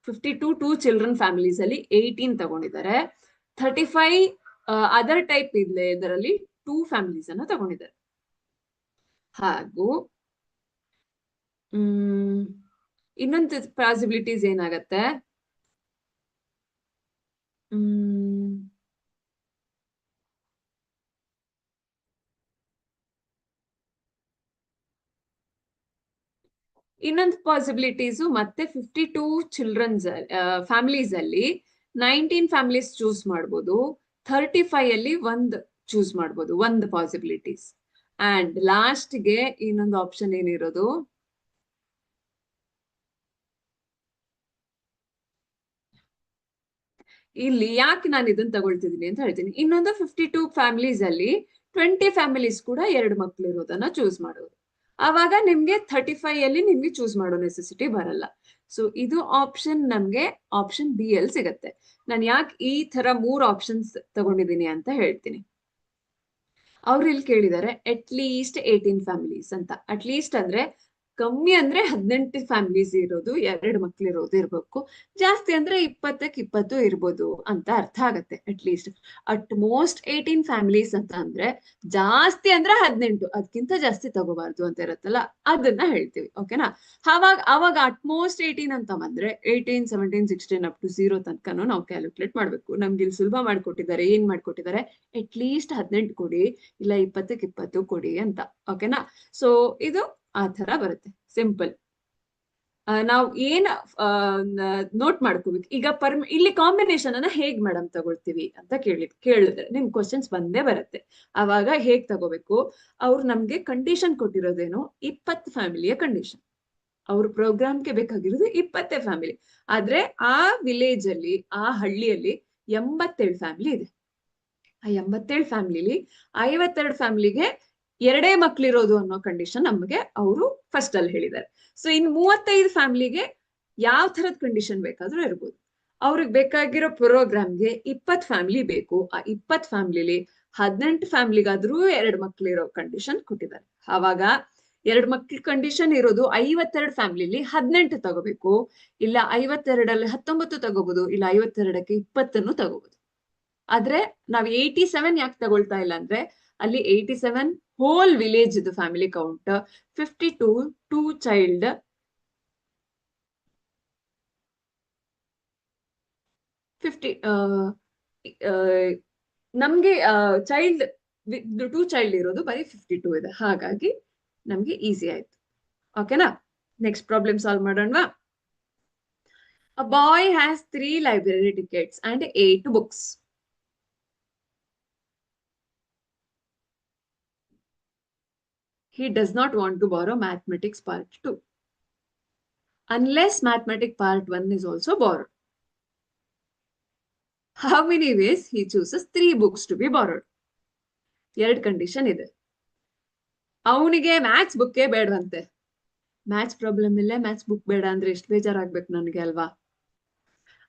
52 2 ಚಿಲ್ಡ್ರನ್ ಫ್ಯಾಮಿಲೀಸ್ ಅಲ್ಲಿ 18 ತಗೊಂಡಿದ್ದಾರೆ. 35 ಅದರ್ ಟೈಪ್ ಇದೆ, ಇದರಲ್ಲಿ 2 ಫ್ಯಾಮಿಲೀಸ್ ಅನ್ನ ತಗೊಂಡಿದ್ದಾರೆ. ಹಾಗೂ ಇನ್ನೊಂದು ಪಾಸಿಬಿಲಿಟೀಸ್ ಏನಾಗತ್ತೆ? ಇನ್ನೊಂದು ಪಾಸಿಬಿಲಿಟೀಸು ಮತ್ತೆ 52 ಚಿಲ್ಡ್ರನ್ಸ್ ಫ್ಯಾಮಿಲೀಸ್ ಅಲ್ಲಿ 19 ಫ್ಯಾಮಿಲೀಸ್ ಚೂಸ್ ಮಾಡ್ಬೋದು. 35 ಅಲ್ಲಿ 1 ಚೂಸ್ ಮಾಡ್ಬೋದು, 1 ಪಾಸಿಬಿಲಿಟೀಸ್. ಅಂಡ್ ಲಾಸ್ಟ್ಗೆ ಇನ್ನೊಂದು ಆಪ್ಷನ್ ಏನಿರೋದು, ಇಲ್ಲಿ ಯಾಕೆ ನಾನು ಇದನ್ನ ತಗೊಳ್ತಿದ್ದೀನಿ ಅಂತ ಹೇಳ್ತೀನಿ. ಇನ್ನೊಂದು 52 ಫ್ಯಾಮಿಲೀಸ್ ಅಲ್ಲಿ 20 ಫ್ಯಾಮಿಲೀಸ್ ಕೂಡ 2 ಮಕ್ಳು ಇರೋದನ್ನ ಚೂಸ್ ಮಾಡೋದು. ಆವಾಗ ನಿಮ್ಗೆ 35 ಅಲ್ಲಿ ನಿಮ್ಗೆ ಚೂಸ್ ಮಾಡೋ ನೆಸೆಸಿಟಿ ಬರಲ್ಲ. ಸೊ ಇದು ಆಪ್ಷನ್ ನಮ್ಗೆ ಆಪ್ಷನ್ ಬಿ ಅಲ್ಲಿ ಸಿಗತ್ತೆ. ನಾನು ಯಾಕೆ ಈ ತರ 3 ಆಪ್ಷನ್ಸ್ ತಗೊಂಡಿದ್ದೀನಿ ಅಂತ ಹೇಳ್ತೀನಿ. ಅವ್ರು ಇಲ್ಲಿ ಕೇಳಿದ್ದಾರೆ ಅಟ್ ಲೀಸ್ಟ್ 18 ಫ್ಯಾಮಿಲೀಸ್ ಅಂತ. ಅಟ್ ಲೀಸ್ಟ್ ಅಂದ್ರೆ ಕಮ್ಮಿ ಅಂದ್ರೆ 18 ಫ್ಯಾಮಿಲೀಸ್ ಇರೋದು, 2 ಮಕ್ಳು ಇರೋದು ಇರ್ಬೇಕು. ಜಾಸ್ತಿ ಅಂದ್ರೆ 20ಕ್ಕೆ 20 ಇರ್ಬೋದು ಅಂತ ಅರ್ಥ ಆಗತ್ತೆ. At least at most 18 families ಅಂತ ಅಂದ್ರೆ ಜಾಸ್ತಿ ಅಂದ್ರೆ 18, ಅದಕ್ಕಿಂತ ಜಾಸ್ತಿ ತಗೋಬಾರ್ದು ಅಂತ ಇರತ್ತಲ್ಲ, ಅದನ್ನ ಹೇಳ್ತೀವಿ. ಓಕೆನಾ? ಅವಾಗ ಅಟ್ ಮೋಸ್ಟ್ 18 ಅಂತ ಬಂದ್ರೆ 18, 17, 16 ಅಪ್ ಟು 0 ತನಕನೂ ನಾವು ಕ್ಯಾಲ್ಕುಲೇಟ್ ಮಾಡ್ಬೇಕು. ನಮ್ಗೆ ಇಲ್ಲಿ ಸುಲಭ ಮಾಡ್ಕೊಟ್ಟಿದ್ದಾರೆ. ಏನ್ ಮಾಡ್ಕೊಟ್ಟಿದ್ದಾರೆ? ಅಟ್ ಲೀಸ್ಟ್ 18 ಕೊಡಿ, ಇಲ್ಲ 20ಕ್ಕೆ 20 ಕೊಡಿ ಅಂತ. ಓಕೆನಾ? ಸೊ ಇದು ಆ ತರ ಬರುತ್ತೆ. ಸಿಂಪಲ್. ನಾವು ಏನ್ ನೋಟ್ ಮಾಡ್ಕೋಬೇಕು ಈಗ. ಇಲ್ಲಿ ಕಾಂಬಿನೇಷನ್ ಅನ್ನ ಹೇಗ್ ಮೇಡಮ್ ತಗೊಳ್ತೀವಿ ಅಂತ ಕೇಳಿದ್ರೆ ನಿಮ್ ಕ್ವಶನ್ಸ್ ಬಂದೇ ಬರುತ್ತೆ. ಅವಾಗ ಹೇಗ್ ತಗೋಬೇಕು? ಅವ್ರು ನಮ್ಗೆ ಕಂಡೀಷನ್ ಕೊಟ್ಟಿರೋದೇನು? 20 ಫ್ಯಾಮಿಲಿಯ ಕಂಡೀಷನ್. ಅವ್ರ ಪ್ರೋಗ್ರಾಮ್ಗೆ ಬೇಕಾಗಿರೋದು 20 ಫ್ಯಾಮಿಲಿ. ಆದ್ರೆ ಆ ವಿಲೇಜ್ ಅಲ್ಲಿ, ಆ ಹಳ್ಳಿಯಲ್ಲಿ 87 ಫ್ಯಾಮಿಲಿ ಇದೆ. ಆ 87 ಫ್ಯಾಮಿಲಿಲಿ 52 ಫ್ಯಾಮಿಲಿಗೆ 2 ಮಕ್ಳಿರೋದು ಅನ್ನೋ ಕಂಡೀಷನ್ ನಮಗೆ ಅವರು ಫಸ್ಟ್ ಅಲ್ಲಿ ಹೇಳಿದ್ದಾರೆ. ಸೊ ಇನ್ನು 35 ಫ್ಯಾಮಿಲಿಗೆ ಯಾವ ತರದ ಕಂಡೀಷನ್ ಬೇಕಾದ್ರೂ ಇರ್ಬೋದು. ಅವ್ರಿಗೆ ಬೇಕಾಗಿರೋ ಪ್ರೋಗ್ರಾಮ್ಗೆ 20 ಫ್ಯಾಮಿಲಿ ಬೇಕು. ಆ 20 ಫ್ಯಾಮಿಲಿಲಿ 18 ಫ್ಯಾಮಿಲಿಗಾದ್ರೂ 2 ಮಕ್ಳಿರೋ ಕಂಡೀಷನ್ ಕೊಟ್ಟಿದ್ದಾರೆ. ಆವಾಗ 2 ಮಕ್ಳ ಕಂಡೀಷನ್ ಇರೋದು 52 ಫ್ಯಾಮಿಲಿಲಿ 18 ತಗೋಬೇಕು, ಇಲ್ಲ 52ಅಲ್ಲಿ 19 ತಗೋಬಹುದು, ಇಲ್ಲ 52ಕ್ಕೆ 20 ತಗೋಬಹುದು. ಆದ್ರೆ ನಾವ್ 87 ಯಾಕೆ ತಗೊಳ್ತಾ ಇಲ್ಲ ಅಂದ್ರೆ ಅಲ್ಲಿ 87 ಹೋಲ್ ವಿಲೇಜ್ ಇದು ಫ್ಯಾಮಿಲಿ ಕೌಂಟ್. 52 2 ಚೈಲ್ಡ್, 50 ನಮ್ಗೆ ಚೈಲ್ಡ್ 2 ಚೈಲ್ಡ್ ಇರೋದು ಬರೀ 52 ಇದೆ. ಹಾಗಾಗಿ ನಮ್ಗೆ ಈಸಿ ಆಯ್ತು. ಓಕೆನಾ? ನೆಕ್ಸ್ಟ್ ಪ್ರಾಬ್ಲಮ್ ಸಾಲ್ವ್ ಮಾಡೋಣವಾ? A boy has 3 library tickets and 8 books. He does not want to borrow mathematics part 2 unless mathematics part 1 is also borrowed. How many ways he chooses 3 books to be borrowed? 2 condition ಇದೆ. ಅವನಿಗೆ ಮ್ಯಾಥ್ಸ್ ಬುಕ್ಕೇ ಬೇಡವಂತೆ. ಮ್ಯಾಥ್ಸ್ ಪ್ರಾಬ್ಲಮ್ ಇಲ್ಲೇ ಮ್ಯಾಥ್ಸ್ ಬುಕ್ ಬೇಡ ಅಂದ್ರೆ ಎಷ್ಟು ಬೇಜಾರಾಗ್ಬೇಕು ನನಗೆ ಅಲ್ವಾ?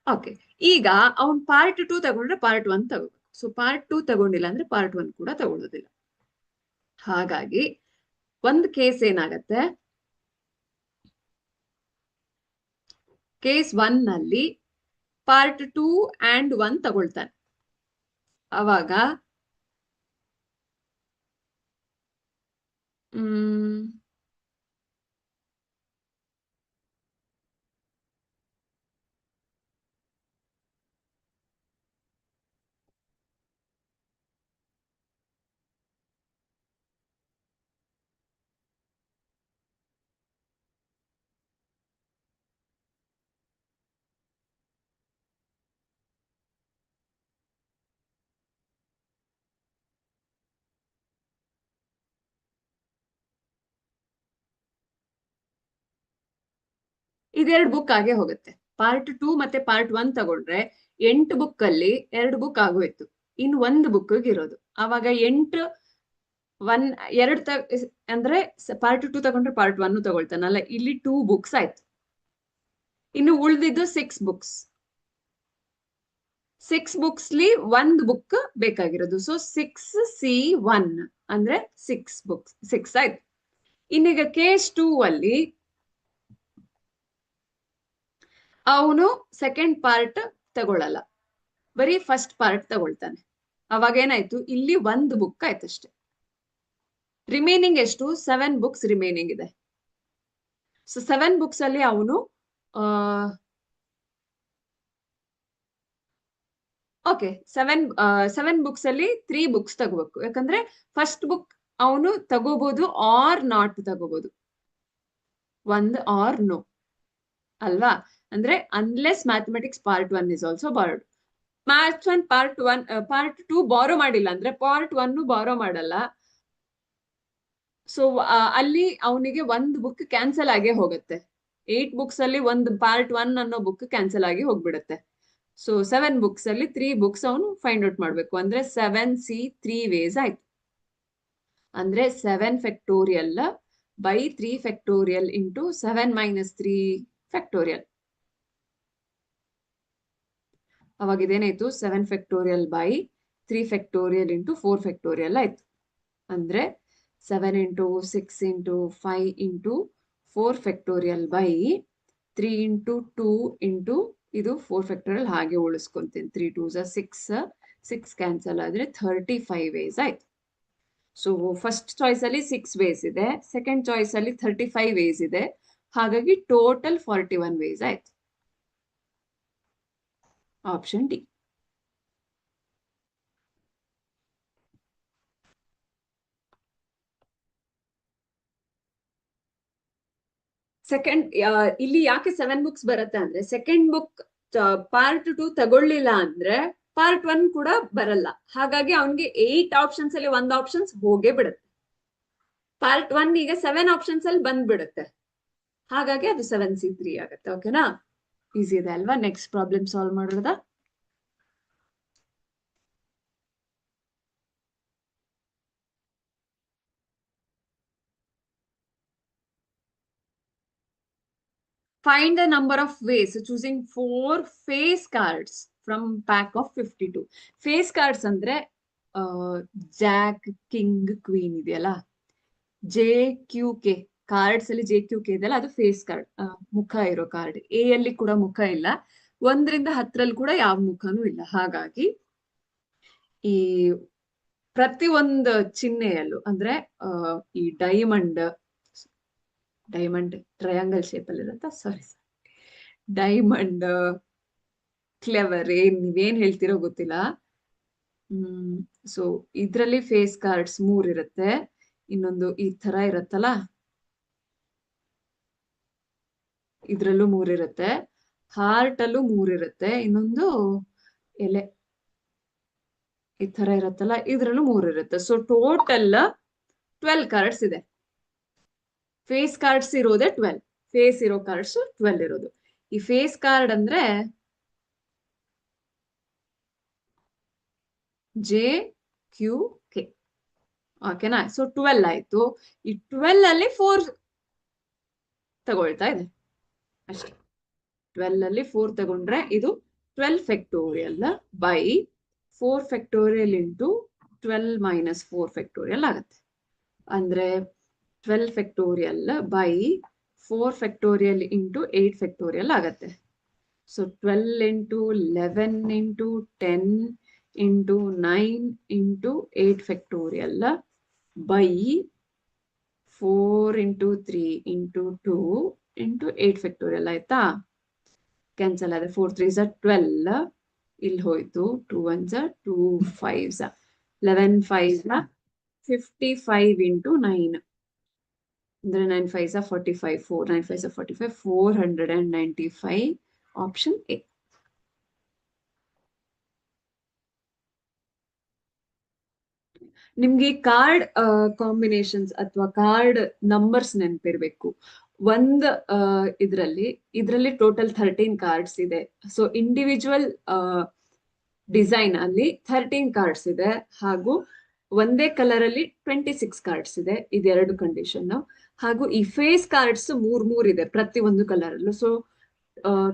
ಓಕೆ, ಈಗ ಅವ್ನ್ ಪಾರ್ಟ್ 2 ತಗೊಂಡ್ರೆ ಪಾರ್ಟ್ 1 ತಗೋಬೇಕು. ಸೊ ಪಾರ್ಟ್ 2 ತಗೊಂಡಿಲ್ಲ ಅಂದ್ರೆ ಪಾರ್ಟ್ 1 ಕೂಡ ತಗೊಳ್ಳೋದಿಲ್ಲ. ಹಾಗಾಗಿ ಒಂದ್ ಕೇಸ್ ಏನಾಗತ್ತೆ, ಕೇಸ್ 1 ನಲ್ಲಿ ಪಾರ್ಟ್ 2 and 1 ತಗೊಳ್ತಾನೆ. ಅವಾಗ ಇದೆರಡು ಬುಕ್ ಆಗೇ ಹೋಗುತ್ತೆ. ಪಾರ್ಟ್ 2 ಮತ್ತೆ ಪಾರ್ಟ್ 1 ತಗೊಂಡ್ರೆ 8 ಬುಕ್ ಅಲ್ಲಿ 2 ಬುಕ್ ಆಗೋಯ್ತು, ಇನ್ 1 ಬುಕ್ ಇರೋದು. ಅವಾಗ 8 2 ಅಂದ್ರೆ ಪಾರ್ಟ್ 2 ತಗೊಂಡ್ರೆ ಪಾರ್ಟ್ 1 ತಗೊಳ್ತಾನಲ್ಲ, ಇಲ್ಲಿ 2 ಬುಕ್ಸ್ ಆಯ್ತು. ಇನ್ನು ಉಳಿದಿದ್ದು 6 ಬುಕ್ಸ್. 6 ಬುಕ್ಸ್ಲಿ 1 ಬುಕ್ ಬೇಕಾಗಿರೋದು. ಸೊ 6C1 ಅಂದ್ರೆ 6 ಬುಕ್ಸ್, 6 ಆಯ್ತು. ಇನ್ನೀಗ ಕೇಸ್ 2 ಅಲ್ಲಿ ಅವನು ಸೆಕೆಂಡ್ ಪಾರ್ಟ್ ತಗೊಳ್ಳಲ್ಲ, ಬರೀ ಫಸ್ಟ್ ಪಾರ್ಟ್ ತಗೊಳ್ತಾನೆ. ಅವಾಗ ಏನಾಯ್ತು, ಇಲ್ಲಿ 1 ಬುಕ್ ಆಯ್ತಷ್ಟೆ. ರಿಮೈನಿಂಗ್ ಎಷ್ಟು? 7 ಬುಕ್ಸ್ ರಿಮೈನಿಂಗ್ ಇದೆ. ಸೊ 7 ಬುಕ್ಸ್ ಅಲ್ಲಿ ಅವನು ಓಕೆ 7 ಬುಕ್ಸ್ ಅಲ್ಲಿ 3 ಬುಕ್ಸ್ ತಗೋಬೇಕು. ಯಾಕಂದ್ರೆ ಫಸ್ಟ್ ಬುಕ್ ಅವನು ತಗೋಬಹುದು ಆರ್ ನಾಟ್ ತಗೋಬಹುದು, 1 ಆರ್ ನೋ ಅಲ್ವಾ? ಅಂದ್ರೆ unless mathematics part 1 is also borrowed. Maths 1 part 2 borrow ಮಾಡಿಲ್ಲ ಅಂದ್ರೆ ಪಾರ್ಟ್ 1 ಬಾರೋ ಮಾಡಲ್ಲ. ಸೊ ಅಲ್ಲಿ ಅವನಿಗೆ 1 ಬುಕ್ ಕ್ಯಾನ್ಸಲ್ ಆಗೇ ಹೋಗುತ್ತೆ. 8 ಬುಕ್ಸ್ ಅಲ್ಲಿ 1 ಪಾರ್ಟ್ 1 ಅನ್ನೋ ಬುಕ್ ಕ್ಯಾನ್ಸಲ್ ಆಗಿ ಹೋಗ್ಬಿಡುತ್ತೆ. ಸೊ 7 ಬುಕ್ಸ್ ಅಲ್ಲಿ 3 ಬುಕ್ಸ್ ಅವನು ಫೈಂಡ್ ಔಟ್ ಮಾಡ್ಬೇಕು ಅಂದ್ರೆ 7C 3 ways ಆಯ್ತು. ಅಂದ್ರೆ 7 factorial by 3 factorial into 7 - 3 factorial. ಅವಾಗ ಇದೇನಾಯ್ತು 7 factorial by 3 factorial into 4 factorial ಆಯ್ತು. ಅಂದ್ರೆ 7 into 6 into 5 into 4 factorial by 3 into 2 into ಇದು 4 ಫ್ಯಾಕ್ಟೋರಿಯಲ್ ಹಾಗೆ ಉಳಿಸ್ಕೊಂತೀನಿ. 3 2s 6 6 ಕ್ಯಾನ್ಸಲ್ ಆದ್ರೆ 35 ways ಆಯ್ತು. ಸೊ ಫಸ್ಟ್ ಚಾಯ್ಸ್ ಅಲ್ಲಿ 6 ways ಇದೆ, ಸೆಕೆಂಡ್ ಚಾಯ್ಸ್ ಅಲ್ಲಿ 35 ways ಇದೆ. ಹಾಗಾಗಿ ಟೋಟಲ್ 41 ways ಆಯ್ತು. Option D. ಸೆಕೆಂಡ್ ಇಲ್ಲಿ ಯಾಕೆ 7 ಬುಕ್ಸ್ ಬರುತ್ತೆ ಅಂದ್ರೆ ಸೆಕೆಂಡ್ ಬುಕ್ ಪಾರ್ಟ್ 2 ತಗೊಳ್ಳಿಲ್ಲ ಅಂದ್ರೆ ಪಾರ್ಟ್ 1 ಕೂಡ ಬರಲ್ಲ. ಹಾಗಾಗಿ ಅವನಿಗೆ 8 ಆಪ್ಷನ್ಸ್ ಅಲ್ಲಿ 1 ಆಪ್ಷನ್ಸ್ ಹೋಗೇ ಬಿಡುತ್ತೆ. ಪಾರ್ಟ್ 1 ಈಗ 7 ಆಪ್ಷನ್ಸ್ ಅಲ್ಲಿ ಬಂದ್ಬಿಡುತ್ತೆ. ಹಾಗಾಗಿ ಅದು 7C 3 ಆಗುತ್ತೆ. ಓಕೆನಾ? ಈಸಿ ಇದೆ ಅಲ್ವಾ? ನೆಕ್ಸ್ಟ್ ಪ್ರಾಬ್ಲಮ್ ಸಾಲ್ವ್ ಮಾಡೋದಾ? Find the number of ways choosing 4 face cards from pack of 52. Face cards ಅಂದ್ರೆ ಜಾಕ್, ಕಿಂಗ್, ಕ್ವೀನ್ ಇದೆಯಲ್ಲ, JQK ಕಾರ್ಡ್ಸ್ ಅಲ್ಲಿ JQK ಇದೆಯಲ್ಲ ಅದು ಫೇಸ್ ಕಾರ್ಡ್, ಮುಖ ಇರೋ ಕಾರ್ಡ್. ಎ ಅಲ್ಲಿ ಕೂಡ ಮುಖ ಇಲ್ಲ, 1ರಿಂದ 10ರಲ್ಲಿ ಕೂಡ ಯಾವ ಮುಖನೂ ಇಲ್ಲ. ಹಾಗಾಗಿ ಈ ಪ್ರತಿಯೊಂದು ಚಿಹ್ನೆಯಲ್ಲೂ ಅಂದ್ರೆ ಈ ಡೈಮಂಡ್ ಟ್ರಯಾಂಗಲ್ ಶೇಪ್ ಅಲ್ಲಿ ಇರುತ್ತಾ, ಸಾರಿ ಡೈಮಂಡ್, ಕ್ಲೆವರ್, ನೀವೇನ್ ಹೇಳ್ತಿರೋ ಗೊತ್ತಿಲ್ಲ. ಸೊ ಇದ್ರಲ್ಲಿ ಫೇಸ್ ಕಾರ್ಡ್ಸ್ 3 ಇರುತ್ತೆ. ಇನ್ನೊಂದು ಈ ತರ ಇರತ್ತಲ್ಲ, ಇದ್ರಲ್ಲೂ 3 ಇರುತ್ತೆ. ಹಾರ್ಟ್ ಅಲ್ಲೂ 3 ಇರುತ್ತೆ. ಇನ್ನೊಂದು ಎಲೆ ಈ ತರ ಇರತ್ತಲ್ಲ, ಇದ್ರಲ್ಲೂ 3 ಇರುತ್ತೆ. ಸೊ ಟೋಟಲ್ 12 ಕಾರ್ಡ್ಸ್ ಇದೆ. ಫೇಸ್ ಕಾರ್ಡ್ಸ್ ಇರೋದೇ 12, ಫೇಸ್ ಇರೋ ಕಾರ್ಡ್ಸ್ 12 ಇರೋದು. ಈ ಫೇಸ್ ಕಾರ್ಡ್ ಅಂದ್ರೆ JQK. ಓಕೆನಾ? ಸೊ 12 ಆಯ್ತು. ಈ 12 ಅಲ್ಲಿ 4 ತಗೊಳ್ತಾ ಇದೆ ಅಷ್ಟೇ. 12 ಅಲ್ಲಿ 4 ತಗೊಂಡ್ರೆ ಇದು 12 factorial by 4 factorial into 12 - 4 factorial ಆಗುತ್ತೆ. ಅಂದ್ರೆ 12 factorial by 4 factorial into 8 factorial ಆಗುತ್ತೆ. So 12 into 11 into 10 into 9 into 8 factorial by 4 into 3 into 2 into 8 factorial ಆಯ್ತಾ? ಕ್ಯಾನ್ಸಲ್ ಆದ್ರೆ 4 3s 12, ಇಲ್ಲಿ ಹೋಯ್ತು 2 1s 2 5s 11 5s 55 ಇಂಟು 9 ಅಂದ್ರೆ 9 5s 45, 4 9 5s 45, 495. Option A. ನಿಮ್ಗೆ ಕಾರ್ಡ್ ಕಾಂಬಿನೇಷನ್ಸ್ ಅಥವಾ ಕಾರ್ಡ್ ನಂಬರ್ಸ್ ನೆನಪಿರ್ಬೇಕು. ಒಂದ್ ಇದ್ರಲ್ಲಿ ಟೋಟಲ್ 13 ಕಾರ್ಡ್ಸ್ ಇದೆ. ಸೊ ಇಂಡಿವಿಜುವಲ್ ಡಿಸೈನ್ ಅಲ್ಲಿ 13 ಕಾರ್ಡ್ಸ್ ಇದೆ, ಹಾಗೂ ಒಂದೇ ಕಲರ್ ಅಲ್ಲಿ 26 ಕಾರ್ಡ್ಸ್ ಇದೆ. ಇದೆರಡು ಕಂಡೀಷನ್. ಹಾಗೂ ಈ ಫೇಸ್ ಕಾರ್ಡ್ಸ್ 3 ಇದೆ ಪ್ರತಿ ಒಂದು ಕಲರ್ ಅಲ್ಲೂ. ಸೊ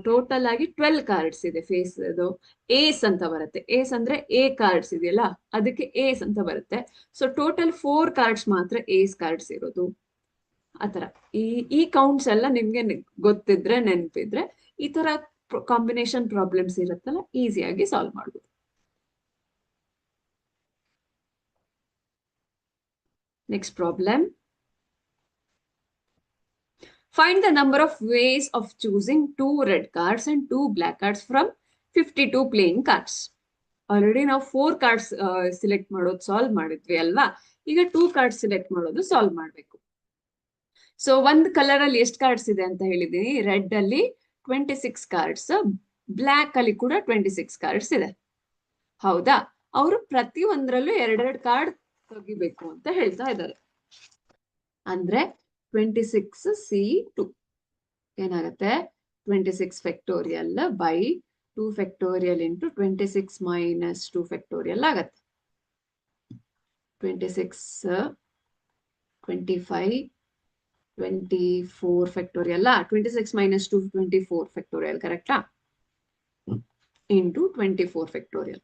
ಟೋಟಲ್ ಆಗಿ 12 ಕಾರ್ಡ್ಸ್ ಇದೆ. ಫೇಸ್ ಅದು ಏಸ್ ಅಂತ ಬರುತ್ತೆ. ಏಸ್ ಅಂದ್ರೆ ಎ ಕಾರ್ಡ್ಸ್ ಇದೆಯಲ್ಲ, ಅದಕ್ಕೆ ಏಸ್ ಅಂತ ಬರುತ್ತೆ. ಸೊ ಟೋಟಲ್ 4 ಕಾರ್ಡ್ಸ್ ಮಾತ್ರ ಏಸ್ ಕಾರ್ಡ್ಸ್ ಇರೋದು. ಆತರ ಈ ಕೌಂಟ್ಸ್ ಎಲ್ಲ ನಿಮ್ಗೆ ಗೊತ್ತಿದ್ರೆ, ನೆನಪಿದ್ರೆ, ಈ ತರ ಕಾಂಬಿನೇಷನ್ ಪ್ರಾಬ್ಲಮ್ಸ್ ಇರುತ್ತಲ್ಲ, ಈಸಿಯಾಗಿ ಸಾಲ್ವ್ ಮಾಡ್ಬೋದು. Next problem. Find the number of ways of choosing 2 red cards and 2 black cards from 52 playing cards. Already ನಾವು 4 ಕಾರ್ಡ್ಸ್ ಸಿಲೆಕ್ಟ್ ಮಾಡೋದು ಸಾಲ್ವ್ ಮಾಡಿದ್ವಿ ಅಲ್ವಾ? ಈಗ 2 ಕಾರ್ಡ್ಸ್ ಸಿಲೆಕ್ಟ್ ಮಾಡೋದು ಸಾಲ್ವ್ ಮಾಡ್ಬೇಕು. ಸೊ ಒಂದ್ ಕಲರ್ ಅಲ್ಲಿ ಎಷ್ಟು ಕಾರ್ಡ್ಸ್ ಇದೆ ಅಂತ ಹೇಳಿದೀನಿ. ರೆಡ್ ಅಲ್ಲಿ 26 ಕಾರ್ಡ್ಸ್, ಬ್ಲಾಕ್ ಅಲ್ಲಿ ಕೂಡ 26 ಕಾರ್ಡ್ಸ್ ಇದೆ. ಹೌದಾ? ಅವರು ಪ್ರತಿ ಒಂದ್ರಲ್ಲೂ 2 ಕಾರ್ಡ್ ತೆಗಿಬೇಕು ಅಂತ ಹೇಳ್ತಾ ಇದ್ದಾರೆ. ಅಂದ್ರೆ 26C2 ಏನಾಗುತ್ತೆ? 26 factorial by 2 factorial into 26 minus 2 factorial ಆಗತ್ತೆ. 26 25 24 ಫ್ಯಾಕ್ಟೋರಿಯಲ್ 26 ಮೈನಸ್ 2 24 ಫ್ಯಾಕ್ಟೋರಿಯಲ್ ಕರೆಕ್ಟಾ ಇಂಟು 24 ಫ್ಯಾಕ್ಟೋರಿಯಲ್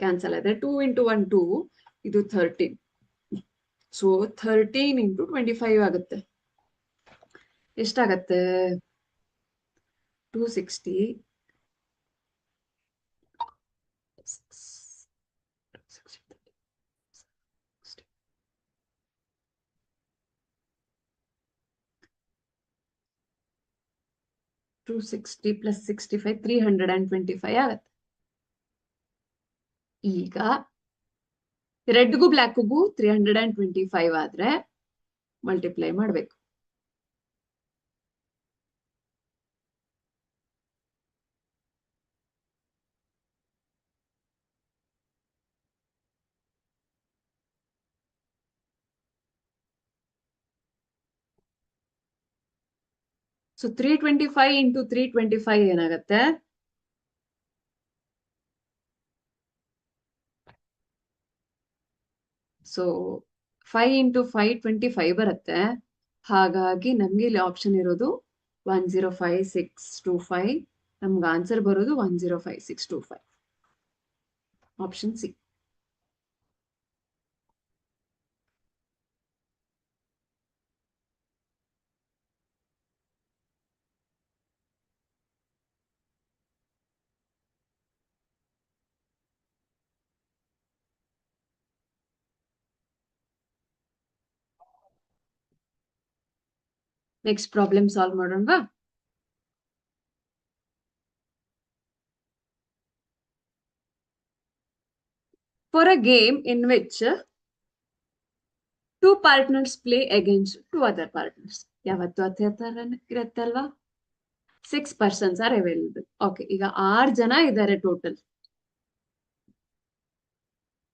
ಕ್ಯಾನ್ಸಲ್ ಆದ್ರೆ 2 ಇಂಟು 1 2 ಇದು 13. ಸೊ 13 ಇಂಟು 25 ಆಗುತ್ತೆ. ಎಷ್ಟಾಗತ್ತೆ 260 260 ಪ್ಲಸ್ 65 325 ಆಗತ್ತೆ. ಈಗ ರೆಡ್ಗೂ ಬ್ಲ್ಯಾಕ್ಗೂ 325 ಆದ್ರೆ ಮಲ್ಟಿಪ್ಲೈ ಮಾಡ್ಬೇಕು. ಸೊ 325 ಇಂಟು 325 ಏನಾಗತ್ತೆ ಸೊ 5 ಇಂಟು 5 25 ಬರುತ್ತೆ. ಹಾಗಾಗಿ ನಮ್ಗೆ ಇಲ್ಲಿ ಆಪ್ಷನ್ ಇರೋದು 105625. ನಮ್ಗೆ ಆನ್ಸರ್ ಬರೋದು 105625 option C. Next problem solve ಮಾಡೋಣವಾ? For a game in which 2 partners play against 2 other partners. ಯಾವತ್ತು ಅದೇ ತರ ಇರುತ್ತೆ ಅಲ್ವಾ? 6 persons are available. ಓಕೆ, ಈಗ 6 ಜನ ಇದ್ದಾರೆ total.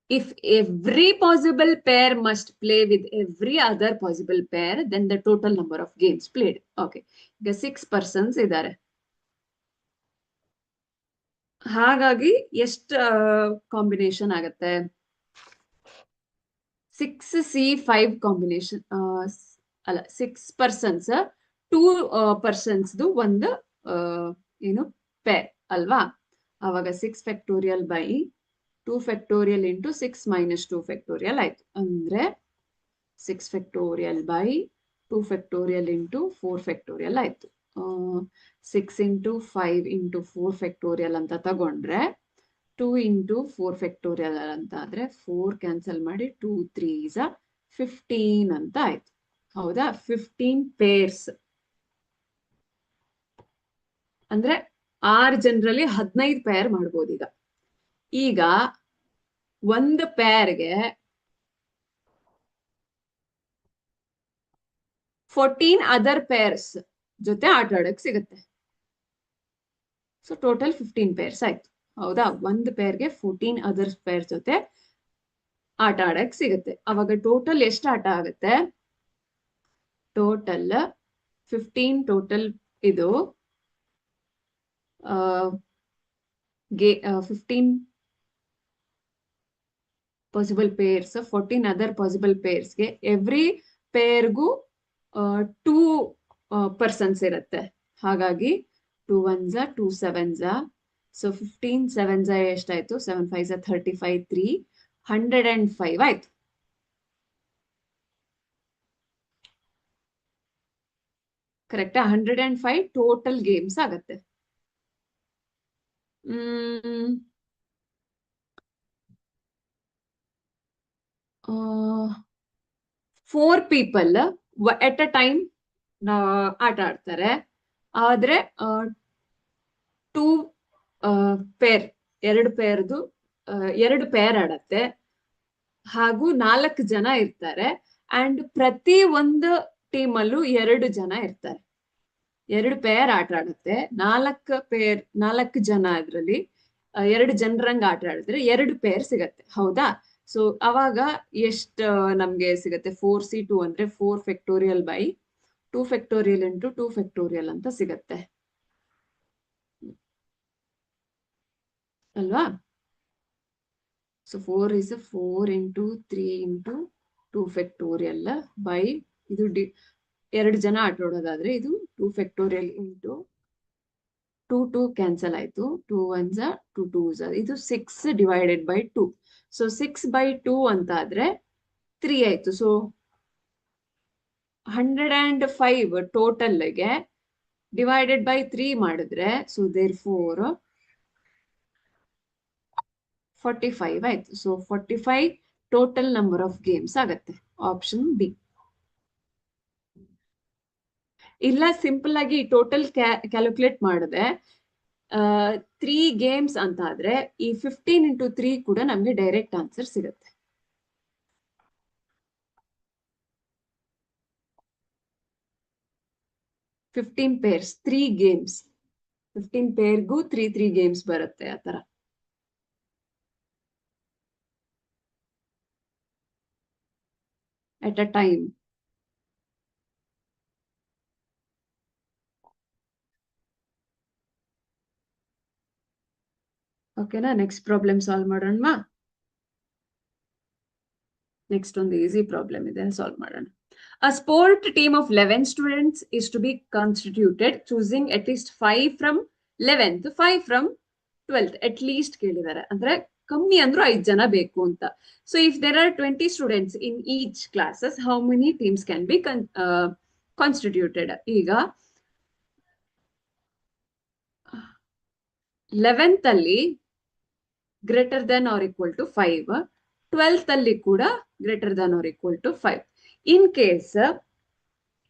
If every possible pair must play with every other possible pair, then the total number of games played. Okay, ಈಗ 6 persons ಇದ್ದಾರೆ. ಹಾಗಾಗಿ ಎಷ್ಟು ಕಾಂಬಿನೇಷನ್ ಆಗತ್ತೆ? 6C5 ಕಾಂಬಿನೇಷನ್ ಅಲ್ಲ, 6 persons 2 persons ಒಂದು ಏನು ಪೇರ್ ಅಲ್ವಾ? ಅವಾಗ 6 factorial by 2 factorial into 6 minus 2 factorial ಆಯ್ತು. ಅಂದ್ರೆ 6 factorial by 2 factorial into 4 factorial ಆಯ್ತು. 6 ಇಂಟು 5 ಇಂಟು 4 ಫ್ಯಾಕ್ಟೋರಿಯಲ್ ಅಂತ ತಗೊಂಡ್ರೆ 2 ಇಂಟು 4 ಫ್ಯಾಕ್ಟೋರಿಯಲ್ ಅಂತ ಆದ್ರೆ 4 ಕ್ಯಾನ್ಸಲ್ ಮಾಡಿ 2 3s 15 ಅಂತ ಆಯ್ತು. ಹೌದಾ? 15 ಪೇರ್ಸ್ ಅಂದ್ರೆ 6 ಜನರಲ್ಲಿ 15 ಪೇರ್ ಮಾಡ್ಬೋದು. ಈಗ ಒಂದು ಪೇರ್ಗೆ 14 ಅದರ್ ಪೇರ್ಸ್ ಜೊತೆ ಆಟ ಆಡಕ್ ಸಿಗುತ್ತೆ. ಸೊ ಟೋಟಲ್ 15 ಪೇರ್ಸ್ ಆಯ್ತು. ಹೌದಾ? ಒಂದು ಪೇರ್ಗೆ 14 ಅದರ್ ಪೇರ್ ಜೊತೆ ಆಟ ಆಡಕ್ ಸಿಗುತ್ತೆ. ಅವಾಗ ಟೋಟಲ್ ಎಷ್ಟು ಆಟ ಆಗುತ್ತೆ? ಟೋಟಲ್ 15 ಟೋಟಲ್ ಇದು 15 ಪಾಸಿಬಲ್ ಪೇರ್ಸ್, 14 ಅದರ್ ಪಾಸಿಬಲ್ ಪೇರ್ಸ್ಗೆ ಎವ್ರಿ ಪೇರ್ಗೂ 2 ಪರ್ಸನ್ಸ್ ಇರುತ್ತೆ. ಹಾಗಾಗಿ 2 1s 2 7s. ಸೊ 15 7s ಎಷ್ಟಾಯ್ತು? 7 5s 35 3 105 ಆಯ್ತು. ಕರೆಕ್ಟಾ? 105 ಟೋಟಲ್ ಗೇಮ್ಸ್ ಆಗತ್ತೆ. 4 people ಎಟ್ ಅ ಟೈಮ್ ಆಟ ಆಡ್ತಾರೆ. ಆದ್ರೆ 2 ಪೇರ್, 2 ಪೇರ್ದು 2 ಪೇರ್ ಆಡತ್ತೆ. ಹಾಗೂ 4 ಜನ ಇರ್ತಾರೆ. ಅಂಡ್ ಪ್ರತಿ ಒಂದು ಟೀಮಲ್ಲೂ 2 ಜನ ಇರ್ತಾರೆ. 2 ಪೇರ್ ಆಟ ಆಡುತ್ತೆ. 4 ಜನ ಅದ್ರಲ್ಲಿ 2 ಜನರಂಗ್ ಆಟ ಆಡಿದ್ರೆ 2 ಪೇರ್ ಸಿಗತ್ತೆ. ಹೌದಾ? ಸೊ ಅವಾಗ ಎಷ್ಟು ನಮ್ಗೆ ಸಿಗತ್ತೆ? 4C2 ಅಂದ್ರೆ 4 factorial by 2 factorial into 2 factorial ಅಂತ ಸಿಗತ್ತೆ. ಅಲ್ವಾ? So 4 is 4 into 3 into 2 factorial by ಇದು ಎರಡು ಜನ ಆಟ ಆಡೋದಾದ್ರೆ ಇದು 2 factorial into 2 ಕ್ಯಾನ್ಸಲ್ ಆಯ್ತು, 2 1s 2 2s ಇದು 6 divided by 2. ಸೊ 6 by 2 ಅಂತ ಆದ್ರೆ 3 ಆಯ್ತು. ಸೊ 105 ಟೋಟಲ್ಗೆ ಡಿವೈಡೆಡ್ ಬೈ 3 ಮಾಡಿದ್ರೆ ಸೊ ದೇರ್ ಫೋರ್ 45 ಆಯ್ತು. So 45 total number of games ಆಗತ್ತೆ. Option B. ಇಲ್ಲ ಸಿಂಪಲ್ ಆಗಿ ಟೋಟಲ್ ಕ್ಯಾಲ್ಕುಲೇಟ್ ಮಾಡಿದೆ 3 ಗೇಮ್ಸ್ ಅಂತ ಆದ್ರೆ ಈ 15 into 3 ಕೂಡ ನಮ್ಗೆ ಡೈರೆಕ್ಟ್ ಆನ್ಸರ್ ಸಿಗುತ್ತೆ. ಫಿಫ್ಟೀನ್ ಪೇರ್ಸ್ 3 ಗೇಮ್ಸ್, 15 ಪೇರ್ಗೂ 3 ಗೇಮ್ಸ್ ಬರುತ್ತೆ ಆ ತರ. at a time. ಓಕೆನಾ? ನೆಕ್ಸ್ಟ್ ಪ್ರಾಬ್ಲಮ್ ಸಾಲ್ವ್ ಮಾಡೋಣ. ನೆಕ್ಸ್ಟ್ ಒಂದು ಈಸಿ ಪ್ರಾಬ್ಲಮ್ ಇದೆ, ಸಾಲ್ವ್ ಮಾಡೋಣ. A sport team of 11 students is to be constituted, choosing at least 5 from 11th, 5 from 12th. At least ಕೇಳಿದ್ದಾರೆ ಅಂದ್ರೆ ಕಮ್ಮಿ ಅಂದ್ರೂ 5 ಜನ ಬೇಕು ಅಂತ. So if there are 20 students in each classes, how many teams can be constituted? ಈಗ 11th ಅಲ್ಲಿ greater than or equal to 5, 12th ಅಲ್ಲಿ ಕೂಡ greater than or equal to 5. In case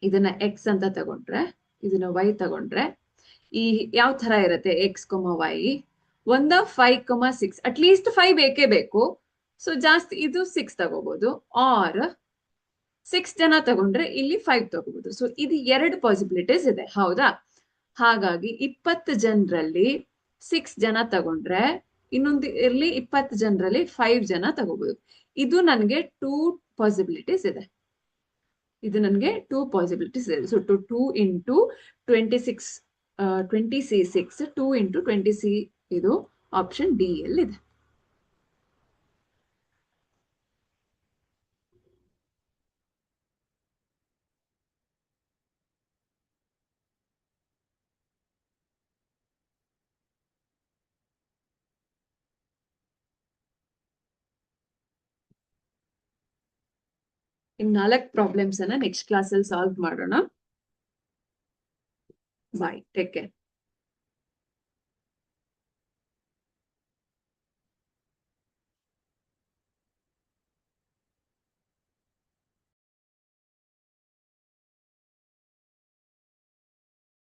ಇದನ್ನ ಎಕ್ಸ್ ಅಂತ ತಗೊಂಡ್ರೆ, ಇದನ್ನ ವೈ ತಗೊಂಡ್ರೆ ಈ ಯಾವ ತರ ಇರುತ್ತೆ ಎಕ್ಸ್ ವೈ, 1 5 6, ಅಟ್ ಲೀಸ್ಟ್ 5 ಬೇಕೇ ಬೇಕು. ಸೊ ಜಾಸ್ತಿ ಇದು 6 ತಗೋಬಹುದು, ಆರ್ 6 ಜನ ತಗೊಂಡ್ರೆ ಇಲ್ಲಿ 5 ತಗೋಬಹುದು. ಸೊ ಇದು 2 ಪಾಸಿಬಿಲಿಟೀಸ್ ಇದೆ, ಹೌದಾ? ಹಾಗಾಗಿ 20 ಜನರಲ್ಲಿ 6 ಜನ ತಗೊಂಡ್ರೆ ಇನ್ನೊಂದು ಇರ್ಲಿ 20 ಜನರಲ್ಲಿ 5 ಜನ ತಗೋಬಹುದು. ಇದು ನನಗೆ 2 ಪಾಸಿಬಿಲಿಟೀಸ್ ಇದೆ. ಇದು ನನಗೆ 2 ಪಾಸಿಬಿಲಿಟೀಸ್ ಇದೆ. So 2 into 26 20C6 2 into 20C ಇದು ಆಪ್ಷನ್ ಡಿ ಅಲ್ಲಿ ಇದೆ. ಇನ್ 4 ಪ್ರಾಬ್ಲಮ್ಸ್ ಅನ್ನ ನೆಕ್ಸ್ಟ್ ಕ್ಲಾಸ್ ಅಲ್ಲಿ ಸಾಲ್ವ್ ಮಾಡೋಣ. ಬಾಯ್, ಟೇಕ್ ಕೇರ್.